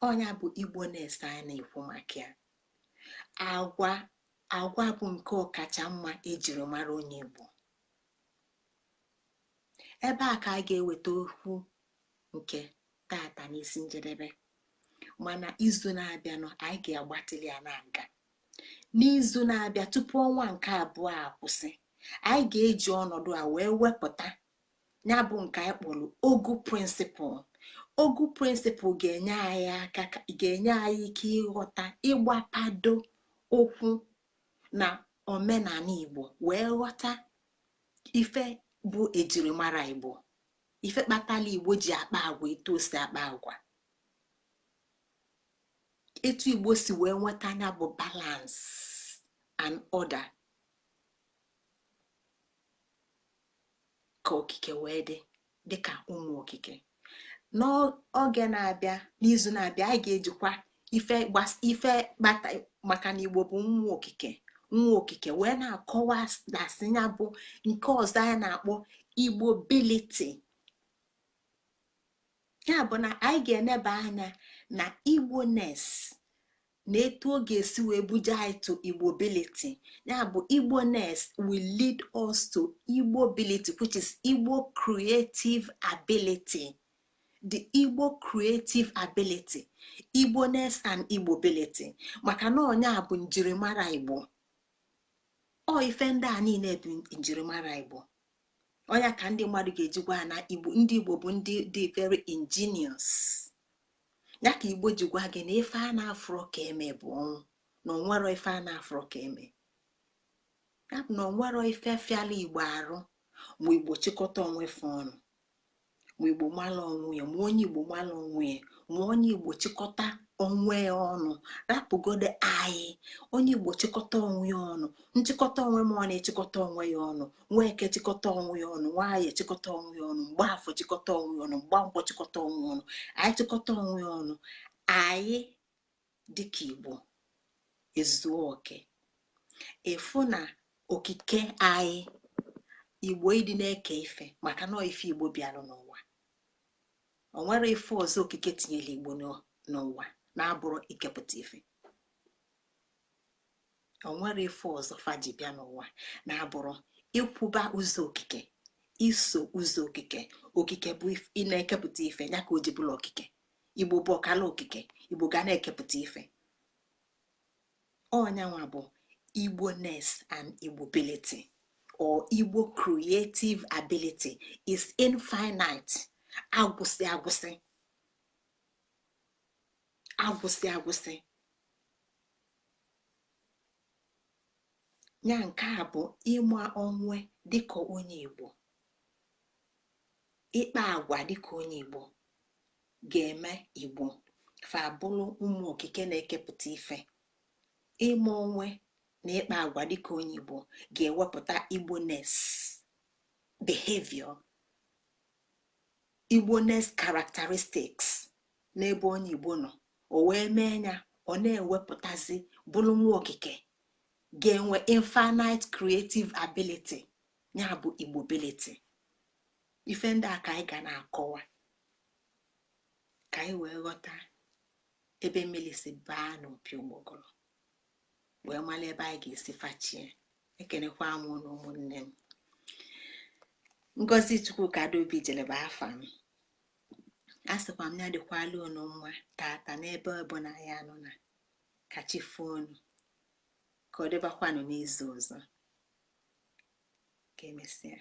Ọnya bụ Igbo-ness anyị na-ekwu maka ya. Agwa agwa bụ nke ọkacha mma ejiri mara onye Igbo. Ebe a ka a ga-eweta okwu nke tata n'isi njedebe, mana izu na-abịanụ anyị ga-agbatịli ya na-aga. N'izu na-abịa tupu ọnwa nke abụọ akwụsị, anyị ga-eji ọnọdụ a wee wepụta ya bụ nke anyị kpọrọ ogu prịnsịpụl. Ogu prịnsịpụl ga-enye anyị aka, ga-enye anyị ike ịghọta, ịgbapado okwu na omenala Igbo, wee ghọta ife bụ ejirimara Igbo, ife kpatala Igbo ji akpa agwa etu o si akpa agwa, etu Igbo si wee nweta anya bụ balance and order, ka okike wee dị ka ụmụ okike. N'oge na-abịa, n'izu na-abịa, anyị ga-ejikwa ife kpata, maka na Igbo bụ nwa okike wee na-akọwa dasị ya bụ nke ọzọ anyị na-akpọ Igbobility. Ya bụ na anyị ga-eneba anya na Igbo-ness na etu ọ ga-esi wee buje anyị to Igbobility. Ya bụ Igbo-ness will lead us to Igbobility, which is Igbo creative ability. The Igbo creative ability, Igbo-ness and Igbobility. Maka na ọnya bụ njirimara Igbo. Ọ ife ndị a niile bụ njirimara Igbo. Ọnya ka ndị mmadụ ga-ejigwa na Igbo, ndị Igbo bụ ndị dị very ingenious. Ya ka Igbo ji gwa gị na ife a na-afụrọ ka eme bụ ọnwụ, na onwero ife a na-afụrọ ka eme. Ya bụ na onwero ife fiala Igbo arụ ma Igbo chịkọta onwe fe ọnụ, ma Igbo mala onwe ya, ma onye Igbo mala onwe ya, ma onye Igbo chịkọta onwe ya ọnụ. Rapụgode anyị, onye Igbo chịkọta onwe ya ọnụ, nchịkọta onwe m ọ na-echịkọta onwe ya ọnụ, Nweke chịkọta onwe ya ọnụ, Nwaanyị chịkọta onwe ya ọnụ, Mgbaafọ chịkọta onwe ya ọnụ, Mgbankwọ chịkọta onwe ya ọnụ, anyị chịkọta onwe ya ọnụ, anyị dịka Igbo ezuo oke. Efu na okike anyị Igbo ịdị na-eke ife, maka na ife Igbo bịara n'ụwa. O nwere ife ọzọ okike tinyere Igbo n'ụwa na-abụrụ ikepụta ife. O nwere ife ọzọ faji bịa n'ụwa na-abụrụ ịkwụba ụzọ okike, iso ụzọ okike. Okike bụ ị na-ekepụta ife, ya ka o ji bụrụ okike. Igbo bụ ọkala okike, Igbo ga na-ekepụta ife. Ọnyanwa bụ Igbo-ness and Igbobility, or Igbo creative ability is infinite. Agwụsị ya. Nke a bụ ịma onwe dịka onye Igbo, ịkpa agwa dịka onye Igbo ga-eme Igbo fa bụrụ ụmụ okike na-ekepụta ife. Ịma onwe na ịkpa agwa dịka onye Igbo ga-ewepụta Igbo-ness behavior, Igbo-ness characteristics n'ebe onye Igbo nọ. O wee mee ya, ọ na-ewepụtazi bụrụ nwa okike ga-enwe infinite creative ability, ya bụ Igbobility. Ife ndị a ka anyị ga na-akọwa ka anyị wee ghọta ebe mmiri si baa n'opi ụgbọgọrọ, wee mara ebe anyị ga-esi fachie. Ekenekwa m na ụmụnne m. Ngozi Chukwuka Adaobi Jeleba afa m. A sịkwa m ya dịkwala unu mma tata n'ebe ọbụla ya nọ, na kachi fonu ka ọ dịbakwanụ n'izu ọzọ. Ka emesịa.